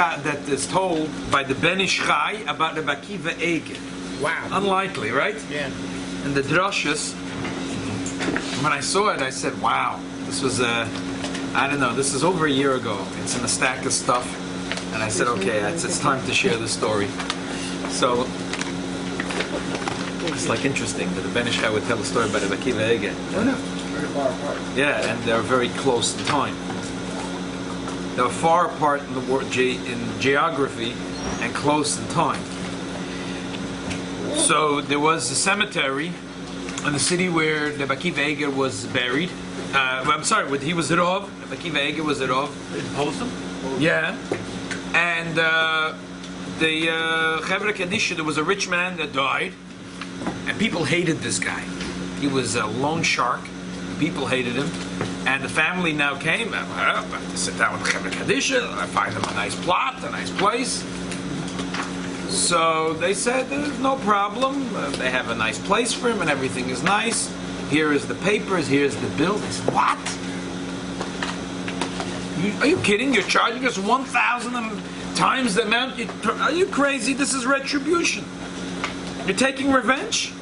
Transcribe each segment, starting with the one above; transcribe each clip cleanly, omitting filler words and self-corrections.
that is told by the Ben Ish Chai about the Akiva Eiger. Wow. Unlikely, right? Yeah. And the drushes, when I saw it, I said, wow, this was I don't know, this is over a year ago. It's in a stack of stuff. And I said, okay, it's time to share the story. So, it's like interesting that the Ben Ish Chai would tell a story about the Akiva Eiger. Oh no, very far apart. Yeah, and they're very close in time. They're far apart in in geography and close in time. So there was a cemetery in the city where the Akiva Eiger was buried. I'm sorry, where he was Rov. The Akiva Eiger was Rov. In Postum? Yeah. And the Chevra Kadisha, there was a rich man that died, and people hated this guy. He was a loan shark. People hated him. And the family now came, well, I have to sit down with the Chevra Kadisha, I find them a nice plot, a nice place. So they said, there's no problem. They have a nice place for him and everything is nice. Here is the papers, here's the bill. They said, what? Are you kidding? You're charging us 1,000 times the amount? Are you crazy? This is retribution. You're taking revenge?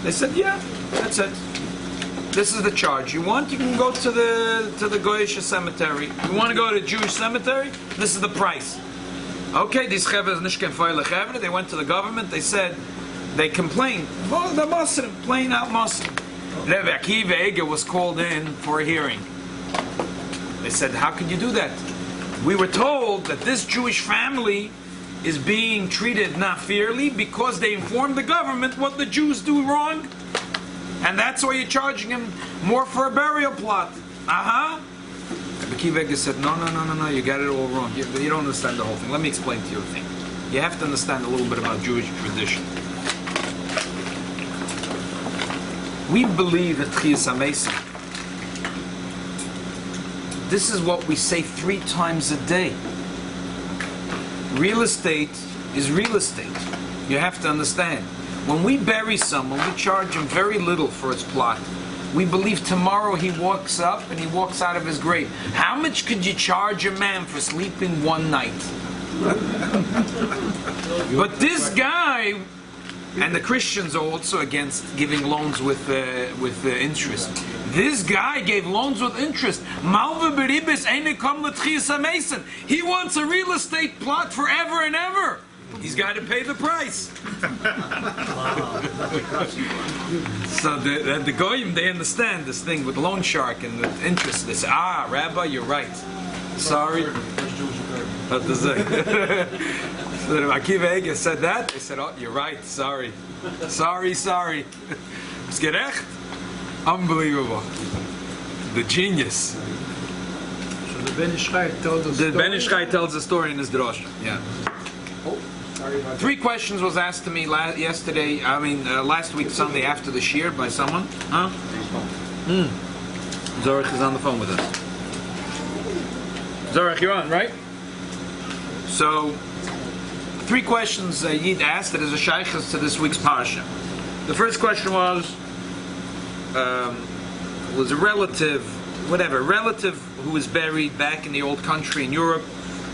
They said, yeah, that's it. This is the charge. You want, you can go to the Goyish cemetery. You want to go to the Jewish cemetery? This is the price. Okay, these chevres nishken foyle chevre. They went to the government. They said, they complained. Oh, the Muslim, plain out Muslim. Rabbi Akiva Eiger was called in for a hearing. They said, how could you do that? We were told that this Jewish family is being treated not fairly because they informed the government what the Jews do wrong, and that's why you're charging him more for a burial plot. Rabbi Akiva Eiger said, no, you got it all wrong. You don't understand the whole thing. Let me explain to you a thing. You have to understand a little bit about Jewish tradition. We believe at Chiyas HaMesim. This is what we say 3 times a day. Real estate is real estate. You have to understand. When we bury someone, we charge him very little for his plot. We believe tomorrow he walks up and he walks out of his grave. How much could you charge a man for sleeping one night? But this guy, and the Christians are also against giving loans with interest. This guy gave loans with interest. He wants a real estate plot forever and ever. He's got to pay the price. So the goyim, they understand this thing with loan shark and the interest. They say, Rabbi, you're right. Sorry. So Akiva Eiger said that. They said, oh, you're right. Sorry. It's gerecht. Unbelievable. The genius. So the Ben Ish Chai tells us. The Ben Ish Chai tells the story in his drosha. Yeah. 3 questions was asked to me last week Sunday after the shir by someone. Zorich is on the phone with us. Zorich, you're on, right? So, 3 questions Yid asked that is a sheilos to this week's Parsha. The first question was a relative who was buried back in the old country in Europe,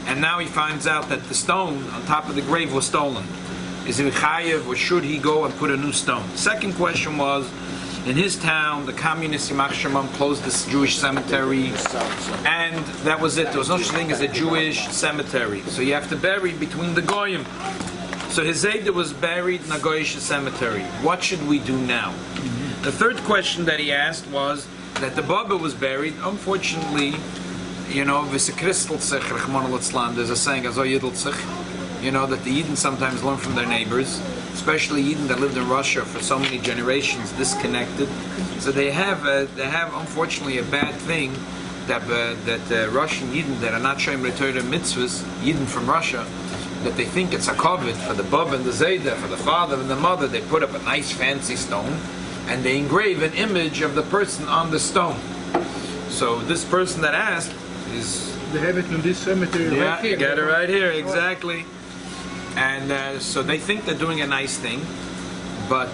and now he finds out that the stone on top of the grave was stolen. Is he chayev, or should he go and put a new stone? Second question was, in his town, the communists Yimach Shemam closed this Jewish cemetery, and that was it. There was no such thing as a Jewish cemetery. So you have to bury between the goyim. So his Zayda was buried in a Goyish cemetery. What should we do now? The third question that he asked was that the Baba was buried. Unfortunately, there's a saying, that the Yidden sometimes learn from their neighbors, especially Yidden that lived in Russia for so many generations, disconnected. So they have unfortunately a bad thing that Russian Yidden that are not showing return mitzvahs, Yidden from Russia, that they think it's a covet for the Baba and the Zayda, for the father and the mother. They put up a nice fancy stone and they engrave an image of the person on the stone. So this person that asked is... They have it in this cemetery right here. You got it right here, exactly. And so they think they're doing a nice thing, but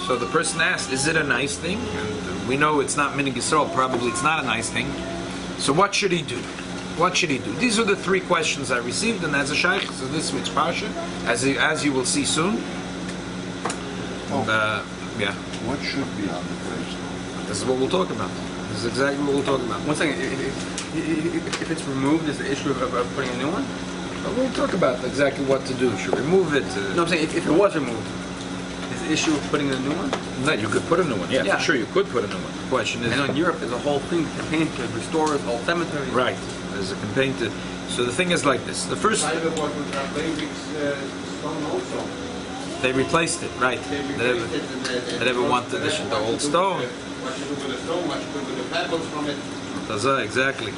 so the person asked, is it a nice thing? And we know it's not Minig Yisrael, probably it's not a nice thing. So what should he do? What should he do? These are the three questions I received, and as a shaykh, so this week's Parsha, as you will see soon. Yeah. What should be on the gravestone? This is what we'll talk about. This is exactly what we'll talk about. One second, if it's removed, is the issue of putting a new one? We'll talk about exactly what to do. Should remove it? No, I'm saying if it was removed, is the issue of putting a new one? No, you could put a new one. Yeah, Yeah. for sure you could put a new one. The question is... I know in Europe there's a whole thing campaign to restore old cemeteries. Right. There's a campaign to... So the thing is like this. The first... Stone also. They replaced it, right. They never wanted the old stone. What you do with the stone, what you do with the pebbles from it. Exactly.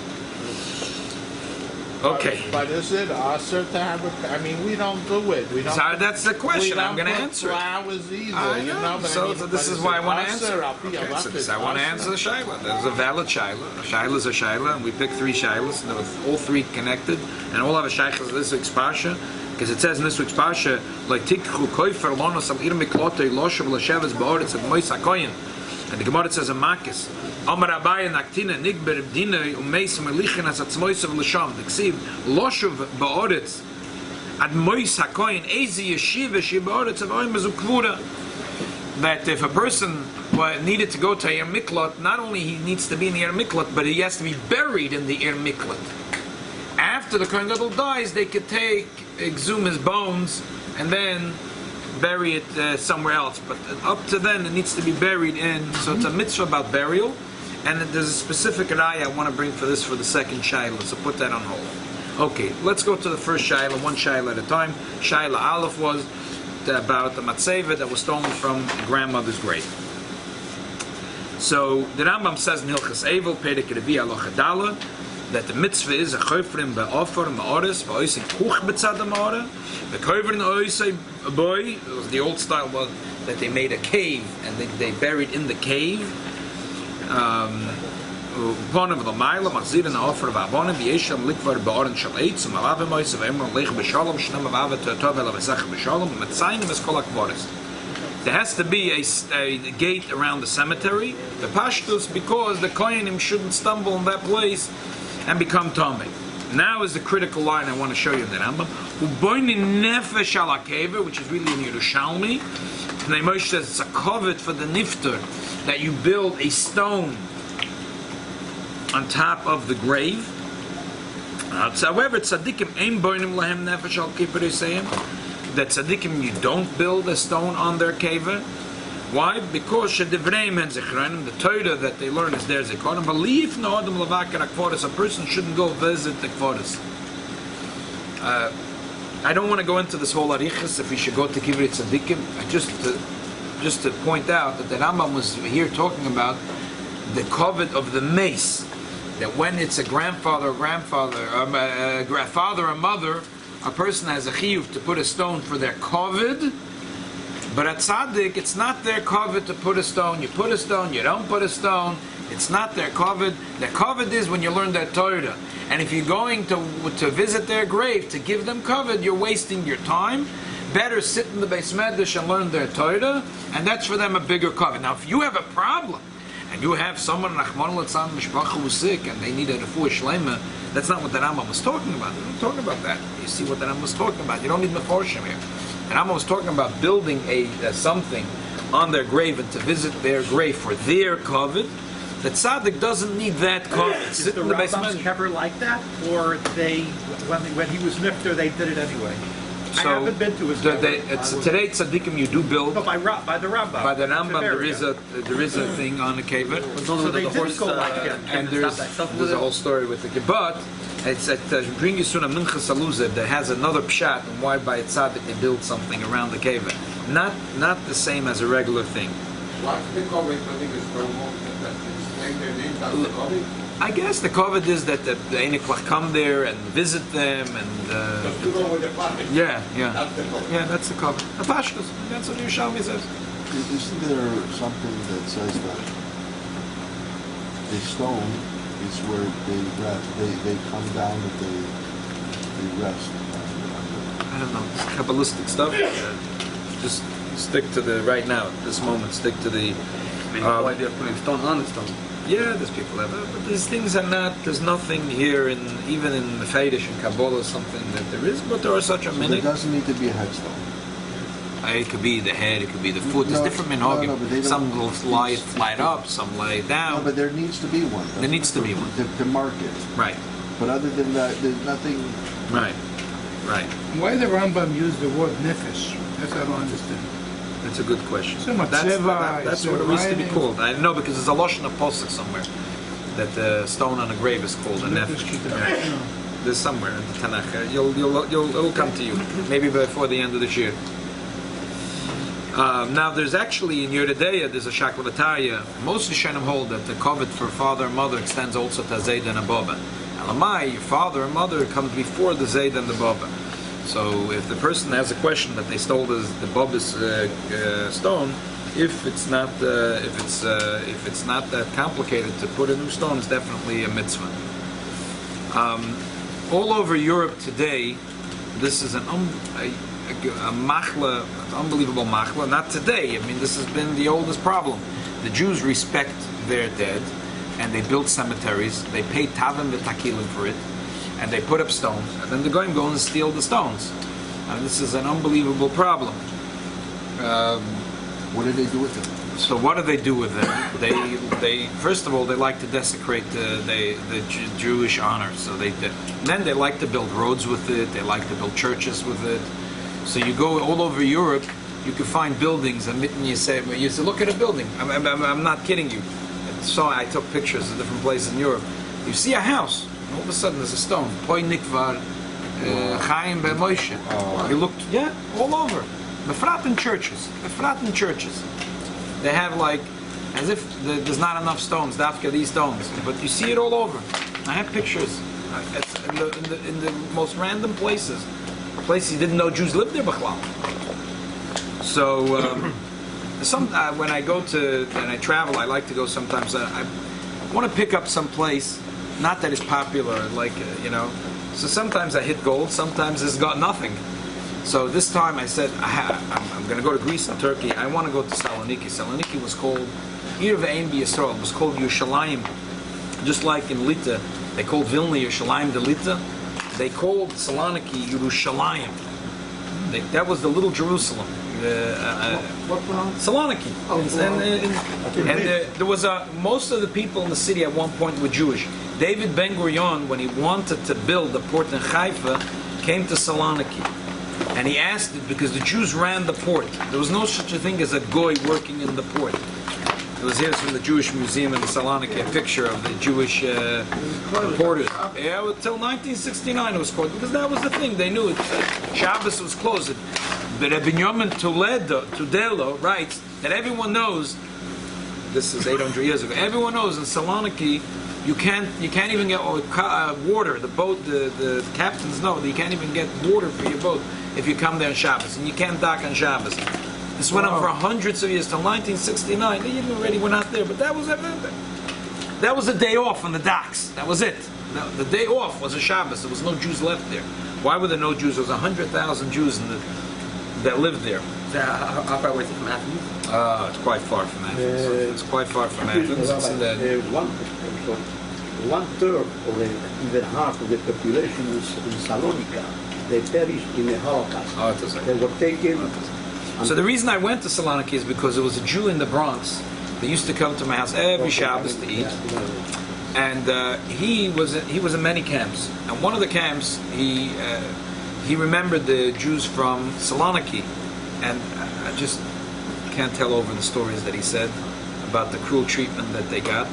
Okay. But is it also to have a? I mean, we don't do it. We don't. So that's the question. we I'm going to don't put answer. flowers either. I You know. know, but So I mean, this but is is why I it want to us answer. or up here? Okay, What so is this, I want to us? answer the shaila. There's a valid shaila. A shaila is a shaila, and we picked three shailas, and they were all three connected, and all have a shaila of this week's parsha, because it says in this week's parsha, like tikchu koifer lonos al ir miklote loshav l'sheves ba'oretz of mois hakoyin, and the Gemara says a makis. Amar Rabbi naktina nigber b'dinei umeis melichin as atzmois of l'sham. The ksiv loshav ba'oretz ad mois hakoyin ezi yeshiva she ba'oretz of oim bezu kvura. That if a person needed to go to Ir Miklot, not only he needs to be in the Ir Miklot, but he has to be buried in the Ir Miklot. After the Kohen Gadol dies, they could exhume his bones and then bury it somewhere else. But up to then, it needs to be buried in. So it's a mitzvah about burial, and there's a specific raya I want to bring for this for the second shaila. So put that on hold. Okay, let's go to the first shaila, one shaila at a time. Shaila Aleph was about the matzeva that was stolen from grandmother's grave. So the Rambam says in Hilchas Eivel, Perek Revi Halacha Dala, that the mitzvah is a chofrim be'ofer ma'oris v'oisei kuch b'tzad ha'ma'ora v'koivrin oisei boy. It was the old style was that they made a cave and they buried in the cave. One of the mile machzirin ha'ofer v'avonim v'yesham likvar be'oren shal eitz u'malavim oisei v'emron lech b'shalom shnam avavet to'tov ela v'sech b'shalom u'metzayim es kol ha'kvoris. There has to be a gate around the cemetery, the pashtus, because the kohenim shouldn't stumble in that place and become Tomei. Now is the critical line I want to show you in the Rambam. Uboini nefesh ala keva, which is really in Yerushalmi. Pnei Moshe says it's a covet for the nifter, that you build a stone on top of the grave. However, tzaddikim ein boinim lahem nefesh al keva, they say that tzaddikim you don't build a stone on their keva. Why? Because the Torah that they learn is their zikaron. Believe no adam levakar akvoris. A person shouldn't go visit the kvoris. I don't want to go into this whole arichas if we should go to Kivri Tzadikim. Just to point out that the Rambam was here talking about the covet of the mace. That when it's a grandfather, father or mother, a person has a chiyuv to put a stone for their kovid. But at tzaddik, it's not their kovid to put a stone. You put a stone, you don't put a stone. It's not their kovid. Their kovid is when you learn their Torah. And if you're going to visit their grave to give them kovid, you're wasting your time. Better sit in the Beis Medrash and learn their Torah, and that's for them a bigger kovid. Now, if you have a problem, and you have someone Nachman Latzan Mishpacha who's sick, and they need a refuah shlema, that's not what the Rambam was talking about. They're not talking about that. You see what the Rambam was talking about. You don't need meforshim here. And Rambam was talking about building something on their grave and to visit their grave for their kovid. That tzaddik doesn't need that kovid. Is the Rambam's kever like that, or when he was nifter they did it anyway? I haven't been to his kever. Today tzaddikim you do build. But by the Rambam. By the Rambam there is a thing on the kever. So they did go like him. And there's a whole story with the kever. But it's at Bring Yisuna Minchas Aluzah that has another pshat on why by a tzaddik they build something around the kever. Not the same as a regular thing. What's the kovet? I think it's the kovet. I guess the kovet is that the Einik come there and visit them and Just to go with the plastic. yeah. That's the kovet. Yeah, that's the kovet. The pashtus. That's what Yerushalmi says. Isn't there something that says that the stone is where they rest? They come down and they rest. I don't know. It's Kabbalistic stuff. Just stick to the right now. At this moment, stick to the. I mean, the whole idea of putting a stone on the stone. Yeah, there's people that, but these things are not. There's nothing here even in Mefedish and Kabbalah something that there is, but there are such a So many. there doesn't need to be a headstone. It could be the head, it could be the foot. There's different minhagim. but they don't- Some will lie flat up, some lay No, down. but there needs to be one. There needs to be one. To mark it. Right, But other than that, there's nothing. right, right. Why the Rambam used the word nefesh? That's what I don't understand. That's a good question. So much That's seva, that's it's what it used to be writing. called. I know because there's a Lashon of Posuk somewhere that the stone on a grave is called a nefesh. Yeah. There's somewhere in the Tanakh. It'll come to you maybe before the end of this year. Now there's actually in Yeridea there's a Shaklataya. Most Rishonim hold that the covet for father and mother extends also to Zayd and Ababa. Alamai, your father and mother comes before the Zayd and the Baba. So if the person has a question that they stole the Baba's stone, if it's not that complicated to put a new stone, it's definitely a mitzvah. All over Europe today, this is a machla, unbelievable machla. Not today. I mean, this has been the oldest problem. The Jews respect their dead, and they build cemeteries. They pay tavim v'takilim for it, and they put up stones. And then the goyim go and steal the stones. And this is an unbelievable problem. What do they do with it? So what do they do with them? They first of all they like to desecrate the Jewish honor. So then they like to build roads with it. They like to build churches with it. So you go all over Europe, you can find buildings, and you say look at a building. I'm not kidding you. So I took pictures of different places in Europe. You see a house, and all of a sudden there's a stone. Poi Nikvar Chaim Ben Moshe. You looked, all over. Befrat churches. They have like, as if there's not enough stones, dafka these stones, but you see it all over. I have pictures. It's in the most random places you didn't know Jews lived there, b'chlal. So when I go to and I travel, I like to go sometimes. I want to pick up some place, not that it's popular, like So sometimes I hit gold, sometimes it's got nothing. So this time I said, I'm going to go to Greece and Turkey. I want to go to Saloniki. Saloniki was called Ir Ve'ein B'Yisrael. It was called Yerushalayim. Just like in Lita, they called Vilna Yerushalayim de Lita. They called Saloniki Yerushalayim. That was the little Jerusalem. What town? Saloniki. There was most of the people in the city at one point were Jewish. David Ben Gurion, when he wanted to build a port in Haifa, came to Saloniki. And he asked it because the Jews ran the port. There was no such a thing as a goy working in the port. It was here from the Jewish Museum in Saloniki, a picture of the Jewish porters. Yeah, until 1969 it was closed, because that was the thing. They knew it. Shabbos was closed. But Rabbi Yochanan Tudelo writes that everyone knows, this is 800 years ago, everyone knows in Saloniki you can't even get water. The boat, the captains know that you can't even get water for your boat if you come there on Shabbos, and you can't dock on Shabbos. This went on for hundreds of years till 1969. They even already went out there, but that was a day off on the docks. That was it. The day off was a Shabbos. There was no Jews left there. Why were there no Jews? There was 100,000 Jews that lived there. How far away is it from Athens? It's quite far from Athens. It's quite far from Athens. It's in the, One third or even half of the population in Salonika, they perished in the Holocaust. They were taken. So the reason I went to Saloniki is because there was a Jew in the Bronx that used to come to my house every Shabbos to eat, and he was in many camps. And one of the camps, he remembered the Jews from Saloniki, and I just can't tell over the stories that he said about the cruel treatment that they got.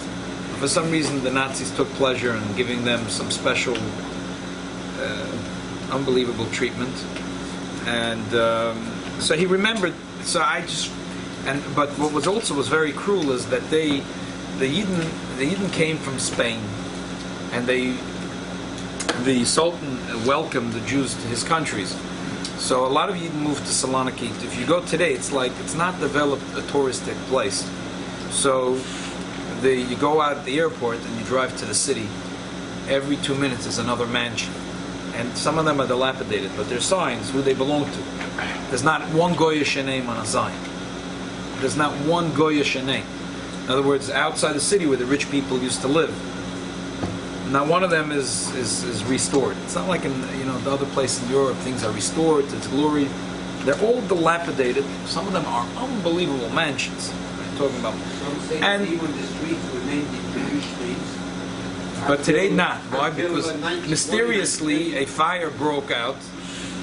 For some reason, the Nazis took pleasure in giving them some special, unbelievable treatment, and so he remembered. So but what was also very cruel is that the Yidden came from Spain, and the Sultan welcomed the Jews to his countries. So a lot of Yidden moved to Saloniki. If you go today, it's not developed a touristic place. So you go out at the airport and you drive to the city. Every 2 minutes is another mansion, and some of them are dilapidated, but there's signs who they belong to. There's not one Goyish name on a sign. There's not one Goyish name. In other words, outside the city where the rich people used to live. Not one of them is restored. It's not like in the other place in Europe, things are restored to its glory. They're all dilapidated. Some of them are unbelievable mansions. I'm talking about. And even the streets were named the Jewish streets. but today not. Why? Because mysteriously a fire broke out,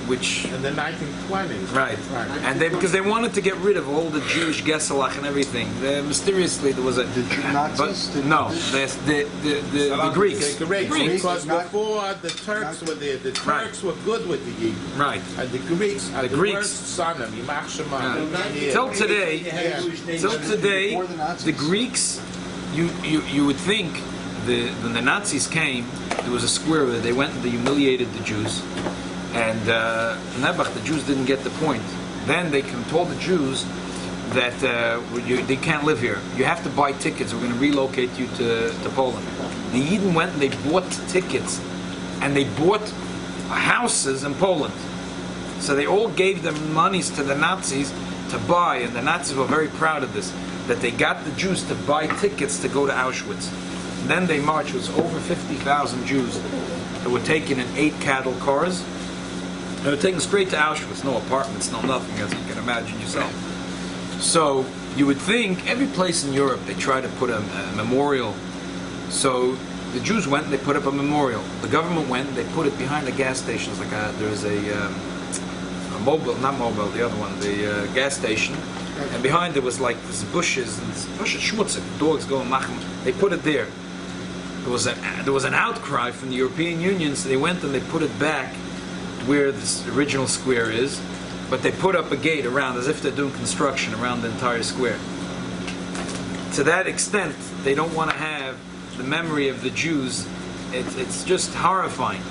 which In the 1920s. right, and because they wanted to get rid of all the Jewish Geselach and everything. Mysteriously there was a. The Nazis? But no, the Greeks. The Greeks, Greeks. because before the Turks were there, the Turks were good with the Yidden. Right. And the Greeks are the Greeks. worst son of Yimach Shema. Till today, Before the Nazis. the Greeks, you would think when the Nazis came, there was a square where they went and they humiliated the Jews, and Nebuch, the Jews didn't get the point. Then they told the Jews that they can't live here. You have to buy tickets. We're going to relocate you to Poland. The Yidden went and they bought tickets, and they bought houses in Poland. So they all gave them monies to the Nazis to buy, and the Nazis were very proud of this, that they got the Jews to buy tickets to go to Auschwitz. And then they marched. It was over 50,000 Jews that were taken in 8 cattle cars. They were taken straight to Auschwitz. No apartments, no nothing, as you can imagine yourself. So you would think every place in Europe they try to put a memorial. So the Jews went and they put up a memorial. The government went and they put it behind the gas stations. Like there was a not mobile, the other one, the gas station. And behind there was like these bushes and bushes schmutzig, dogs going machem. They put it there. There was an outcry from the European Union, so they went and they put it back where this original square is, but they put up a gate around as if they're doing construction around the entire square. To that extent, they don't want to have the memory of the Jews. It's just horrifying.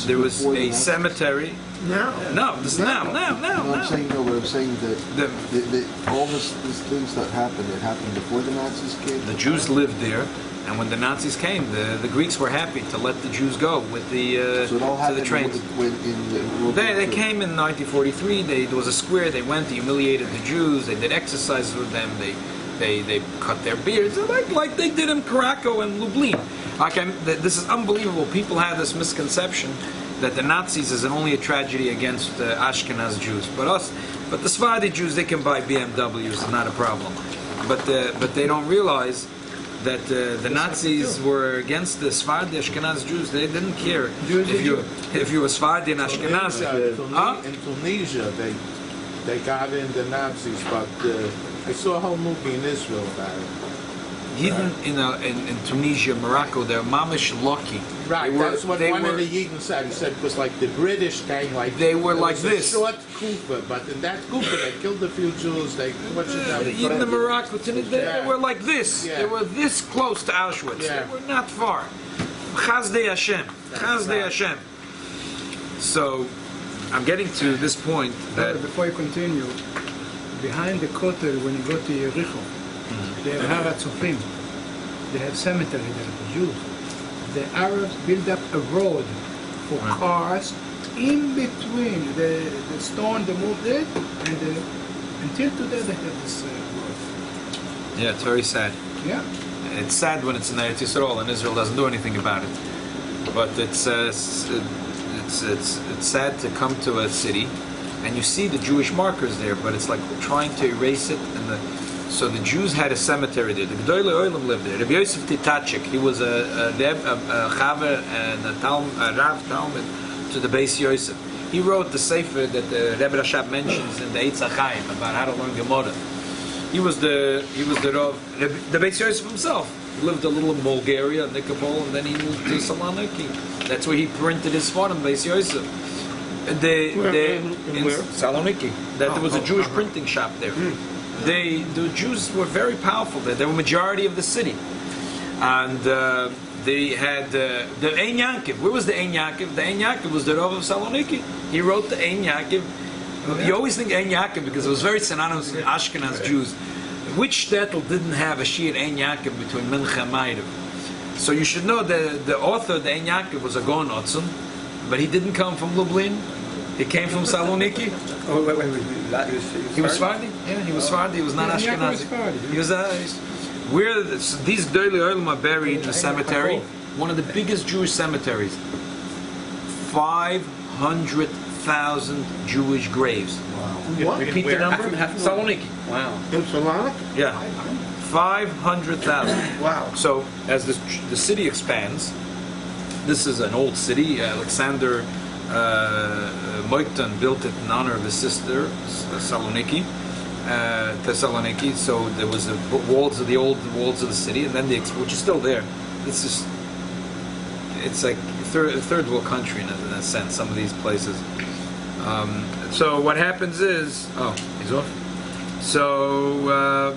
There was a cemetery. No, this now. I'm saying no, but I'm saying that all these things that happened, it happened before the Nazis came. The Jews lived there, and when the Nazis came, the Greeks were happy to let the Jews go with the So it all to happened the trains. in World They War II. came in 1943. There was a square. They went, they humiliated the Jews. They did exercises with them. They cut their beards like they did in Krakow and Lublin. This is unbelievable. People have this misconception that the Nazis is only a tragedy against Ashkenaz Jews, but the Sephardi Jews, they can buy BMWs, it's not a problem. But they don't realize that the Nazis were against the Sephardi Ashkenaz Jews. They didn't care if you were Sephardi and Ashkenaz. In Tunisia, they got in the Nazis, but I saw a whole movie in Israel about it. Even in Tunisia, Morocco, they're mamish lucky. Right, that's what one of the Yidden said. He said it was like the British came like they were it like was this. A short Kufa, but in that Kufa they killed a few Jews. Even the Morocco, they were like this. Yeah. They were this close to Auschwitz. Yeah. They were not far. Chazdei Hashem. Chazdei Hashem. So, I'm getting to this point that Before you continue, behind the Kotel, when you go to Yericho, they have Har HaTzofim. They have cemetery there, the Jews. The Arabs build up a road for cars in between the stone they moved it, and until today they have this road. yeah, it's very sad. Yeah. It's sad when it's in Eretz Yisrael and Israel doesn't do anything about it. But it's sad to come to a city and you see the Jewish markers there, but it's like trying to erase it. So the Jews had a cemetery there. The G'dolei Olam lived there. Rabbi Yosef Titachik, he was a chaver and a Rav Talmud to the Beis Yosef. He wrote the sefer that the Rebbe Rashab mentions in the Eitz HaChaim about how to learn Gemara. He was the Rav, the Beis Yosef himself. He lived a little in Bulgaria, Nikopol, and then he moved to Saloniki. That's where he printed his Sfarim, Beis Yosef. In Saloniki. There was a Jewish printing shop there. The Jews were very powerful there. They were majority of the city. And they had the Ein Yaakov. Where was the Ein Yaakov? The Ein Yaakov was the Rav of Saloniki. He wrote the Ein Yaakov. You always think Ein Yaakov because it was very synonymous with Ashkenaz Jews. Which shtetl didn't have a Shir Ein Yaakov between Mincha and Ma'ariv? So you should know the author of the Ein Yaakov was a Gon Otzon, but he didn't come from Lublin. He came from Saloniki. Oh, wait. He was Sephardi. Yeah, he was Sephardi. He was not Yeah, Yaakov was Ashkenazi. Sephardi. He was these Gdolei Olim are buried in the cemetery, one of the biggest Jewish cemeteries. 500,000 Jewish graves. What? Repeat the Where? number. Half a Saloniki. Wow. In Solana? Yeah, 500,000. Wow. So as the city expands, this is an old city. Alexander Moikton built it in honor of his sister, Thessaloniki. So there was the walls of the walls of the city, and then which is still there. It's like third world country in a sense. Some of these places. So what happens is, he's off. So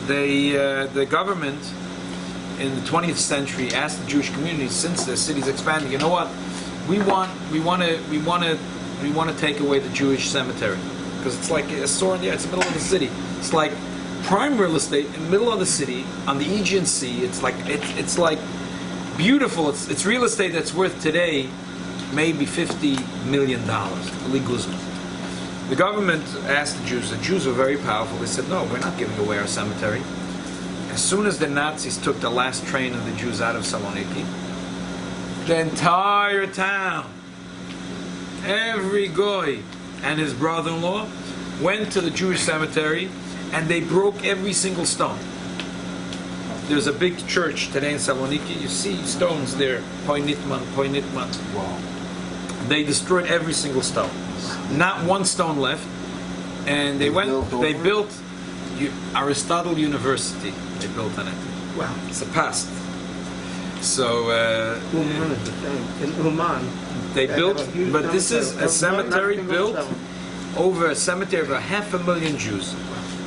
the government in the 20th century asked the Jewish community, since the city's expanding, you know what, we want to take away the Jewish cemetery, because it's like a store in the it's the middle of the city. It's like prime real estate in the middle of the city on the Aegean Sea. It's like beautiful. It's real estate that's worth today maybe $50 million. Legalism. The government asked the Jews were very powerful. They said, no, we're not giving away our cemetery. As soon as the Nazis took the last train of the Jews out of Saloniki, the entire town, every goy and his brother-in-law went to the Jewish cemetery, and they broke every single stone. There's a big church today in Saloniki. You see stones there, Poi Nitman. Wow. They destroyed every single stone. Not one stone left. And they built Aristotle University. They built on it. Wow. It's a past. So Uman is the same. In Uman, they built, have a huge but this is a cemetery not built single over a cemetery of 500,000 Jews.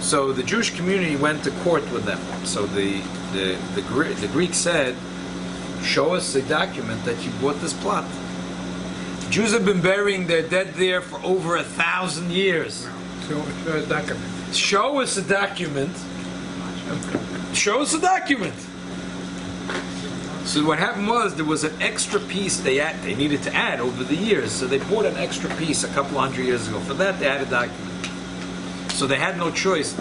So the Jewish community went to court with them. So the Greek said, show us a document that you bought this plot. Jews have been burying their dead there for over 1,000 years. So it was documented. Show us a document. Show us a document. So what happened was there was an extra piece they needed to add over the years. So they bought an extra piece a couple hundred years ago. For that they had a document. So they had no choice.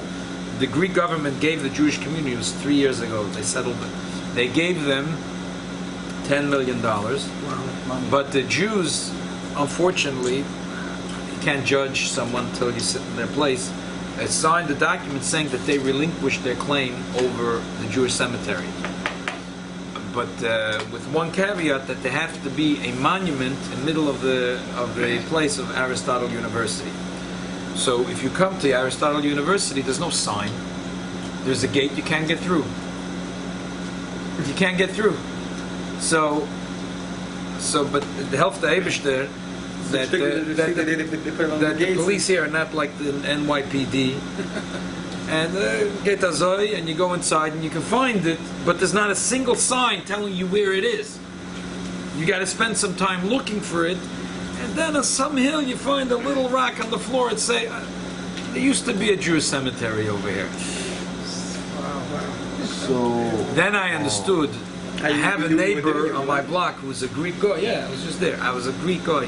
The Greek government gave the Jewish community, it was 3 years ago, they settled it. They gave them $10 million. But the Jews, unfortunately, you can't judge someone until you sit in their place, signed a document saying that they relinquished their claim over the Jewish cemetery. But with one caveat, that there have to be a monument in the middle of the place of Aristotle University. So if you come to Aristotle University, there's no sign. There's a gate, you can't get through. You can't get through. So but the health the Eibishter, that the police here are not like the NYPD. And get Azoy, and you go inside and you can find it, but there's not a single sign telling you where it is. You got to spend some time looking for it, and then on some hill you find a little rock on the floor and say, there used to be a Jewish cemetery over here. So Then I understood. I have a neighbor on my block who's a Greek guy. Yeah, I was just there. I was a Greek guy.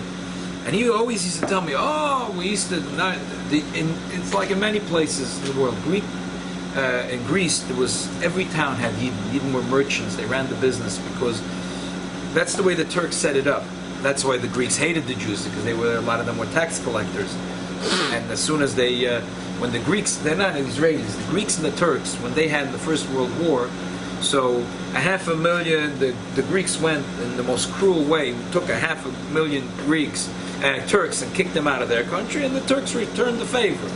And he always used to tell me, we used to, it's like in many places in the world. In Greece, there was, every town had Yidden. Yidden were merchants, they ran the business, because that's the way the Turks set it up. That's why the Greeks hated the Jews, because a lot of them were tax collectors. And as soon as when the Greeks, they're not Israelis, the Greeks and the Turks, when they had the First World War, so 500,000, the Greeks went in the most cruel way, took 500,000 Turks and kicked them out of their country, and the Turks returned the favor.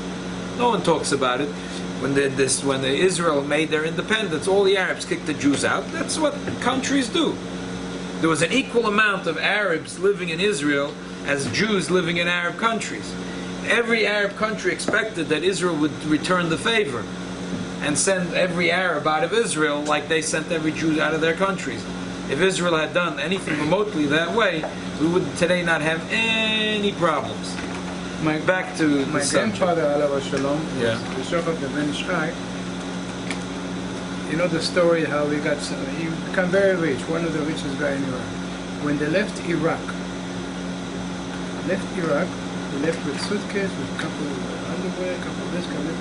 No one talks about it. When Israel made their independence, all the Arabs kicked the Jews out. That's what countries do. There was an equal amount of Arabs living in Israel as Jews living in Arab countries. Every Arab country expected that Israel would return the favor and send every Arab out of Israel like they sent every Jew out of their countries. If Israel had done anything remotely that way, we would today not have any problems. Back to my the grandfather, Alav Shalom, Yeah. the Shofet of Ben Ishai. You know the story how he became very rich, one of the richest guys in Iraq. When they left Iraq, left Iraq. They left with suitcase, with a couple of underwear, a couple of this, couple of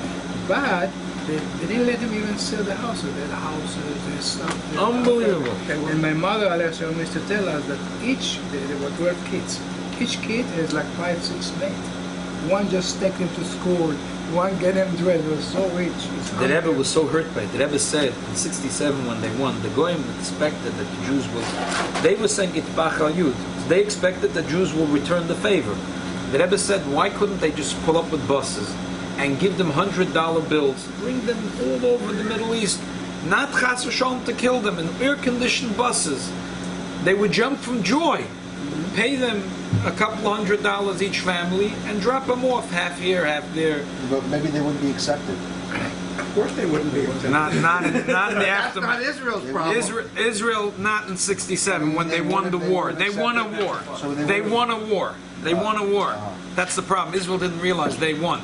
that. But they didn't let them even sell the houses. They had houses, they had stuff. They had Unbelievable. and my mother, Alessia, used to tell us that there were 12 kids. Each kid has like 5, 6 mates. One just take them to school, one get them dressed. They were so rich. The Rebbe was so hurt by it. The Rebbe said in '67 when they won, the Goyim expected that the Jews will. They were saying Itbach al Yud. They expected that Jews will return the favor. The Rebbe said, why couldn't they just pull up with buses and give them $100 bills, bring them all over the Middle East, not chas v'shalom to kill them in air-conditioned buses. They would jump from joy, pay them a couple $100 each family, and drop them off half here, half there. But maybe they wouldn't be accepted. Of course they wouldn't be able to. Not in the That's not aftermath. Israel's problem. Israel, not in '67 when they won the war. They won a war. So They won a war. They won a war. That's the problem. Israel didn't realize they won.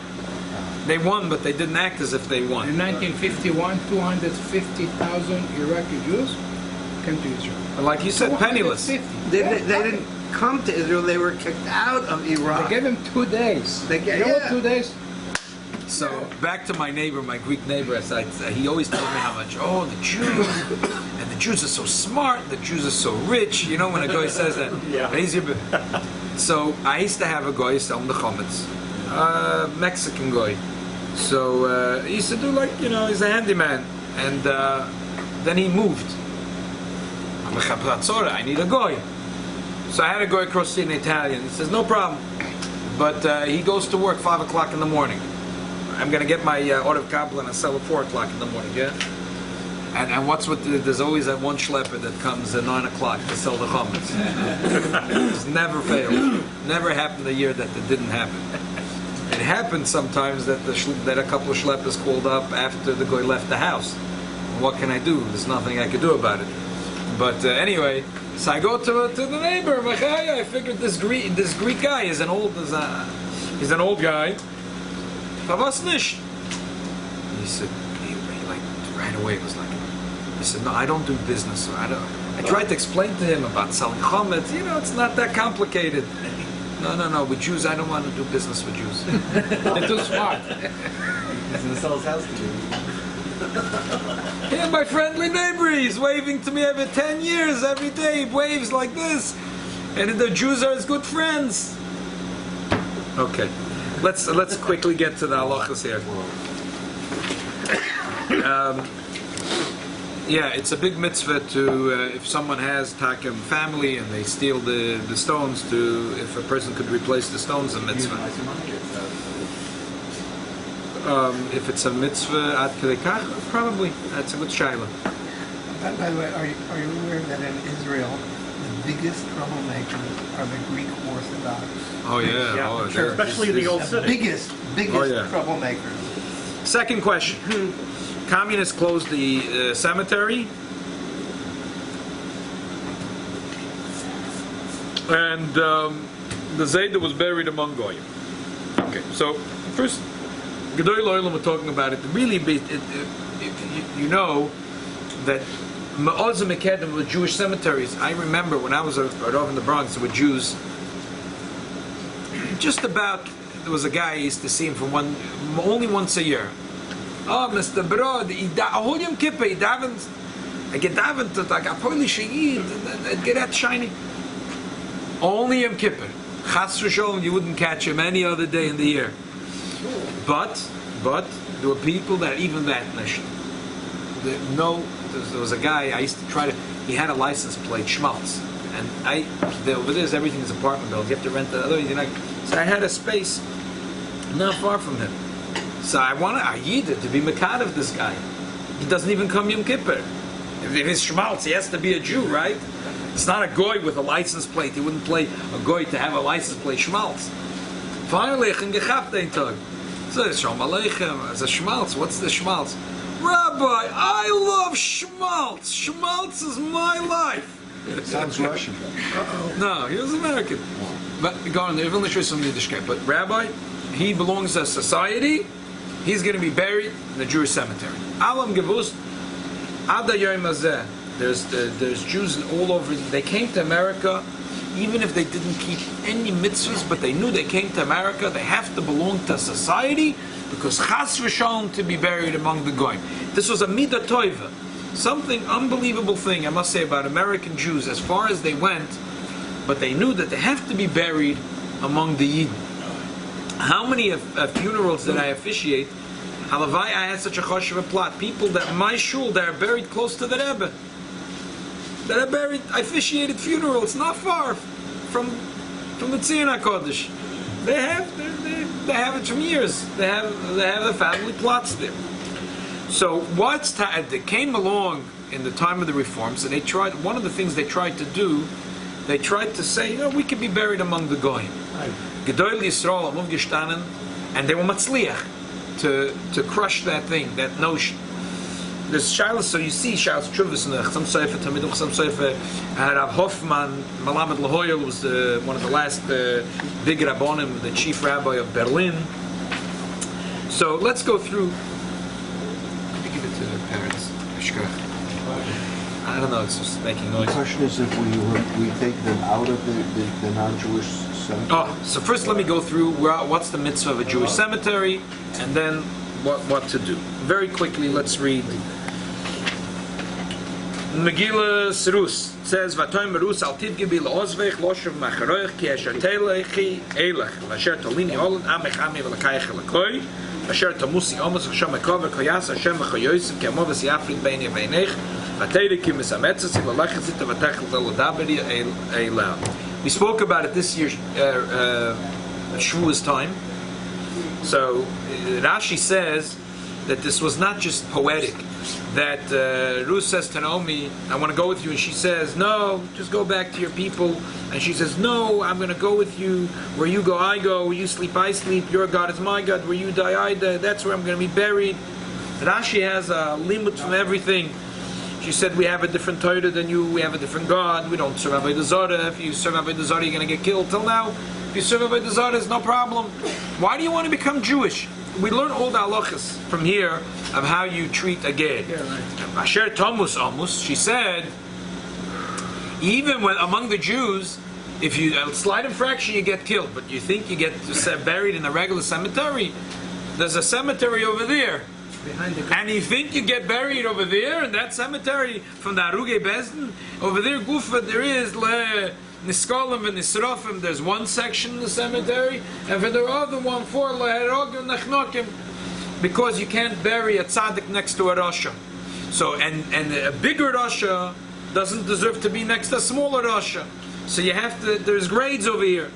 They won, but they didn't act as if they won. In 1951, 250,000 Iraqi Jews came to Israel. But like you said, penniless. 250. They didn't come to Israel. They were kicked out of Iraq. They gave them 2 days. They gave- you know what yeah. 2 days? So back to my neighbor, my Greek neighbor. He always told me how much. Oh, the Jews, and the Jews are so smart. The Jews are so rich. You know when a guy says that. Yeah. So I used to have a guy sell him the chametz, Mexican guy. So he used to do he's a handyman, and then he moved. I'm a chapratzora. I need a guy. So I had a guy across the street in Italian. He says no problem, but he goes to work 5 o'clock in the morning. I'm going to get my order of Kabbalah and sell at 4 o'clock in the morning, yeah? And what's with there's always that one schlepper that comes at 9 o'clock to sell the chametz. It's never failed. Never happened a year that it didn't happen. It happened sometimes that that a couple of schleppers called up after the guy left the house. What can I do? There's nothing I could do about it. But anyway, so I go to the neighbor. I figured this Greek guy is an old guy. Was nicht. He said, he like right away was like, he said, no, I don't do business. I tried to explain to him about selling chametz. It's not that complicated. No, with Jews, I don't want to do business with Jews. They're too smart. He's going to sell his house to you. Yeah, my friendly neighbor, he's waving to me every 10 years, every day, he waves like this. And the Jews are his good friends. Okay. Let's quickly get to the halachas here. It's a big mitzvah to if someone has takim family and they steal the stones, to if a person could replace the stones, a mitzvah. If it's a mitzvah ad kedekach, probably that's a good shayla. By the way, are you aware that in Israel, the biggest troublemakers are the Greek Orthodox? Oh yeah, oh, sure, especially in the old city. Biggest yeah. troublemakers. Second question. Communists closed the cemetery, and the Zayda was buried among Goyim. Okay, so first, Gedolei Olam we're talking about it. Really, you know that Ma'oz and Mekedem were Jewish cemeteries. I remember when I was right off in the Bronx, there were Jews. Just about, there was a guy I used to see him for only once a year. Oh, Mr. Brod, Ahol Yom Kippur, he davens, I get davened, I got Polish Yid, and get that shiny. Only Yom Kippur. Chas v'sholom, you wouldn't catch him any other day in the year. But there were people that even that nation. There was a guy I used to try to. He had a license plate, Schmaltz, and over there's everything's apartment buildings. You have to rent the other. So I had a space not far from him. So I wanted a Yid to be Mekad of this guy. He doesn't even come Yom Kippur. If he's Schmaltz, he has to be a Jew, right? It's not a goy with a license plate. He wouldn't play a goy to have a license plate Schmaltz. Finally, ich bin gehabt den Tag. So, Shalom Aleichem, as a Schmaltz, what's the Schmaltz? Rabbi, I love Schmaltz. Schmaltz is my life. Sounds Russian. No, he was American. But go on, but Rabbi, he belongs to society. He's going to be buried in the Jewish cemetery. Alam gewusst, Ada Yom Hazeh. There's Jews all over. They came to America even if they didn't keep any mitzvahs, but they knew they came to America, they have to belong to society, because chas v'shalom to be buried among the goyim. This was a midah toiva, something unbelievable thing, I must say, about American Jews, as far as they went, but they knew that they have to be buried among the Yidden. How many funerals did I officiate? Halavai, I had such a choshev plot. People that my shul, that are buried close to the Rebbe, that are buried, I officiated funerals not far from the Tzion HaKodesh. They have it from years. They have the family plots there. So they came along in the time of the reforms, and they tried. One of the things they tried to do, they tried to say, we could be buried among the goyim. Gedol Yisrael among gestanden, and they were matzliach to crush that thing, that notion. There's Sheilos, so you see Sheilos Truvus in the Chassam Sofer, Talmidei Chassam Sofer. Rav Hoffman, Malamed Lahoyel was one of the last big Rabbonim, the chief rabbi of Berlin. So let's go through. Let me give it to the parents. I don't know, it's just making noise. The question is if we take them out of the non-Jewish cemetery. So first let me go through what's the mitzvah of a Jewish cemetery, and then what to do. Very quickly, let's read. Megillah Rus says, "Vatoim Rus al tidgebi laozvech loshav macharoich ki asher teilechi elach asher tolini olad amech ami v'lakayich elakoi asher tamusi amos v'sham ekover koyas Hashem v'choyosim ki amovas yafrid beini v'einech v'teiri ki misametzasi v'lachazita v'techel v'lodaberi eila." We spoke about it this year, Shavuos time. So Rashi says that this was not just poetic. That Ruth says to Naomi, "I want to go with you," and she says, "No, just go back to your people." And she says, "No, I'm going to go with you. Where you go, I go. Where you sleep, I sleep. Your God is my God. Where you die, I die. That's where I'm going to be buried." Rashi has a limit from everything. She said, "We have a different Torah than you. We have a different God. We don't serve Avodah Zarah. If you serve Avodah Zarah, you're going to get killed. Till now, if you serve Avodah Zarah, it's no problem. Why do you want to become Jewish?" We learn all the halachas from here of how you treat a ged. Asher Tomus Amus, she said, even when among the Jews, if you a slight infraction, you get killed. But you think you get buried in a regular cemetery? There's a cemetery over there. And you think you get buried over there in that cemetery from the Aruge Bezdin? Over there, Gufa, there is Niskolim and Nisrofim, there's one section in the cemetery, and for the other one, for Leherogim Nechnokim, because you can't bury a tzaddik next to a Rasha. So, and a bigger Rasha doesn't deserve to be next to a smaller Rasha. So you have to, there's grades over here.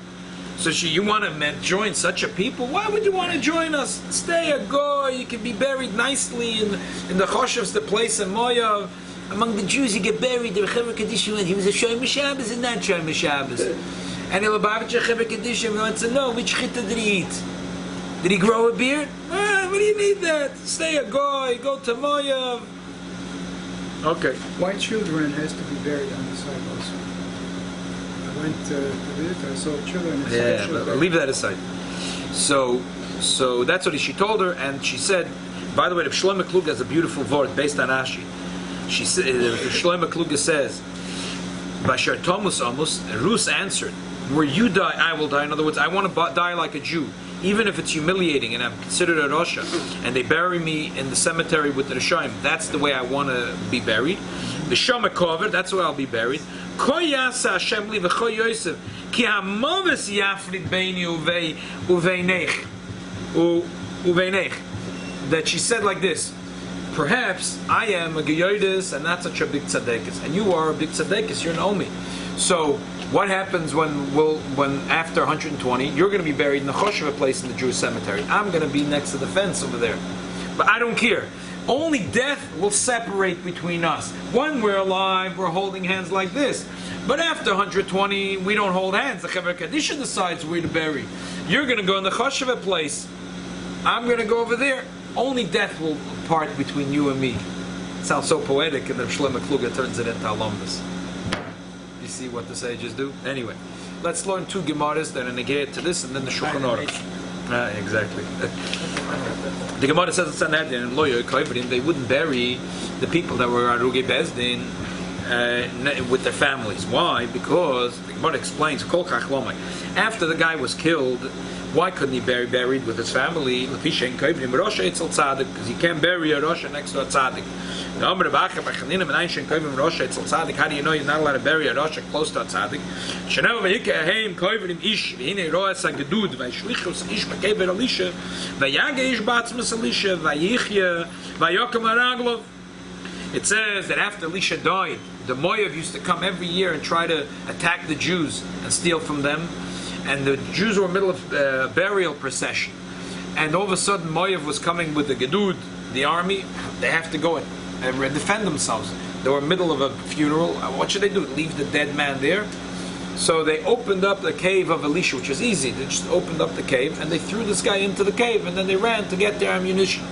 So you want to join such a people? Why would you want to join us? Stay a goy, you can be buried nicely in the Choshevs, the place in Moyav. Among the Jews, you get buried. The Rechaver Kaddish went. He was a Shoyim Shabbos and not Shoyim Shabbos. And the Lubavitcher Rechaver Kaddish wants to know which chita did he eat. Did he grow a beard? What do you need that? Stay a goy. Go to Moyav. Okay. White children has to be buried on the side also. I went to visit. I saw children. Yeah, but leave that aside. So that's what she told her, and she said. By the way, the Shlomo Kluge has a beautiful word based on Rashi. She said, Shlomo Kluge says, "Basher Tomus Amos." Rus answered, "Where you die, I will die." In other words, I want to die like a Jew, even if it's humiliating, and I'm considered a Rasha, and they bury me in the cemetery with the Rishaim. That's the way I want to be buried. The Shama Kover, that's where I'll be buried. Ko yasa Hashem li v'cho Yosef, ki ha'moves yafrid beini uveinech. That she said like this: perhaps I am a Geyoidis and not such a big Tzadekis, and you are a big Tzadekis, you're Naomi. So what happens when after 120, you're going to be buried in the Chosheva place in the Jewish cemetery. I'm going to be next to the fence over there. But I don't care. Only death will separate between us. When we're alive, we're holding hands like this. But after 120, we don't hold hands. The Chaver Kaddish decides where to bury. You're going to go in the Chosheva place. I'm going to go over there. Only death will part between you and me. It sounds so poetic, and the Shlomo Kluge turns it into Alambas. You see what the sages do? Anyway, let's learn two Gemaras that are negated to this, and then the Shulchan Aruch. Exactly. The Gemara says in Sanhedrin, and Loyo Koivrim, they wouldn't bury the people that were Aruge Bezdin with their families. Why? Because the Gemara explains, after the guy was killed, why couldn't he be buried with his family? Because he can't bury a Rosh next to a tzaddik. How do you know you're not allowed to bury a Rosh close to a tzaddik? It says that after Elisha died, the Moav used to come every year and try to attack the Jews and steal from them. And the Jews were in the middle of a burial procession. And all of a sudden Moav was coming with the Gedud, the army. They have to go and defend themselves. They were in the middle of a funeral. What should they do? Leave the dead man there? So they opened up the cave of Elisha, which was easy. They just opened up the cave and they threw this guy into the cave, and then they ran to get their ammunition.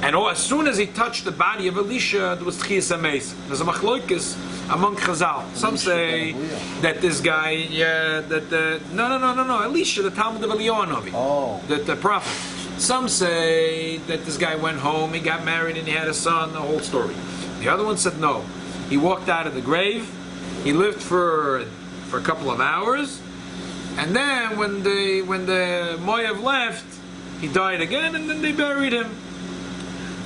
And as soon as he touched the body of Elisha, there was Tchias HaMeis. There's a machlokes among Chazal. Some say that this guy, no, Elisha, the Talmud of Eliyahu, the prophet. Some say that this guy went home, he got married, and he had a son. The whole story. The other one said no. He walked out of the grave. He lived for a couple of hours, and then when the Moav left, he died again, and then they buried him.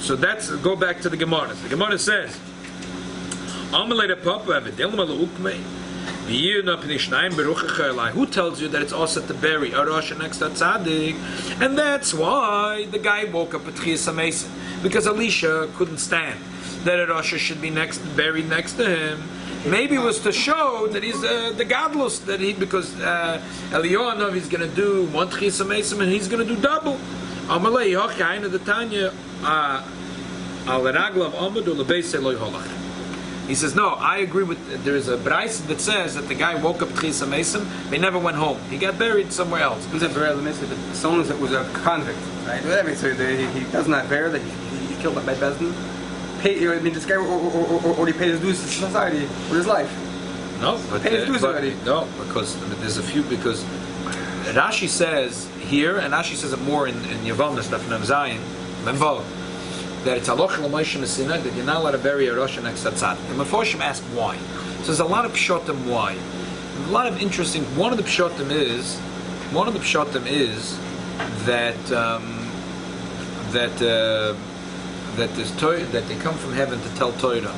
So go back to the Gemara. The Gemara says, who tells you that it's also to bury a Rosh next to a tzaddik? And that's why the guy woke up at Tchias HaMeis, because Elisha couldn't stand that a Rosh should be buried next to him. Maybe it was to show that he's the godless, because Eliyahu, he's going to do one Tchias HaMeis and he's going to do double. He says, no, I agree with, there is a Brais that says that the guy woke up Tchias HaMeis, but he never went home. He got buried somewhere else. It was a someone that was a convict, right? So he does not bear that he killed by Bezdin. This guy already paid his dues to society with his life. No, but paid his dues already. No, because there's a few, because Rashi says here, and Rashi says it more in Yevamah stuff in Zayin, Menvov, that it's halacha l'moishe mesina that you're not allowed to bury a Rosh next to tzaddik. The Meforshim ask why. So there's a lot of pshatim why. A lot of interesting. One of the pshatim is that that they come from heaven to tell Torah,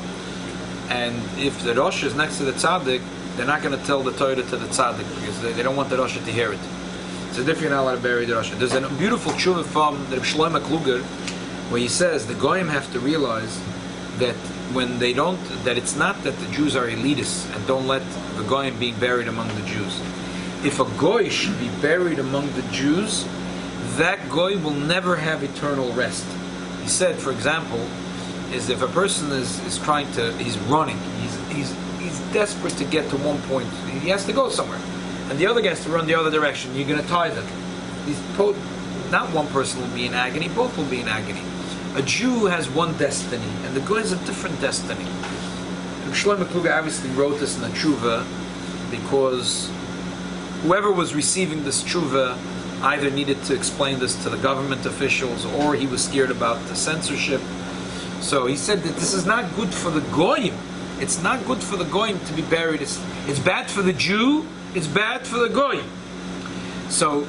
and if the Rosh is next to the tzaddik, they're not going to tell the Torah to the tzaddik because they don't want the Rosh to hear it. So therefore you're not allowed to bury the Rosh. There's a beautiful tshuva from the Shlomo Kluger, where he says the goyim have to realize that when they don't, that it's not that the Jews are elitists and don't let the goyim be buried among the Jews. If a goy should be buried among the Jews, that goy will never have eternal rest. He said, for example, is if a person is trying to, he's running, he's desperate to get to one point, he has to go somewhere, and the other guy has to run the other direction. You're going to tie them. Not one person will be in agony, both will be in agony. A Jew has one destiny, and the goy has a different destiny. Shlomo Kluger obviously wrote this in a tshuva because whoever was receiving this tshuva either needed to explain this to the government officials, or he was scared about the censorship. So he said that this is not good for the goyim. It's not good for the goyim to be buried. It's bad for the Jew. It's bad for the goyim. So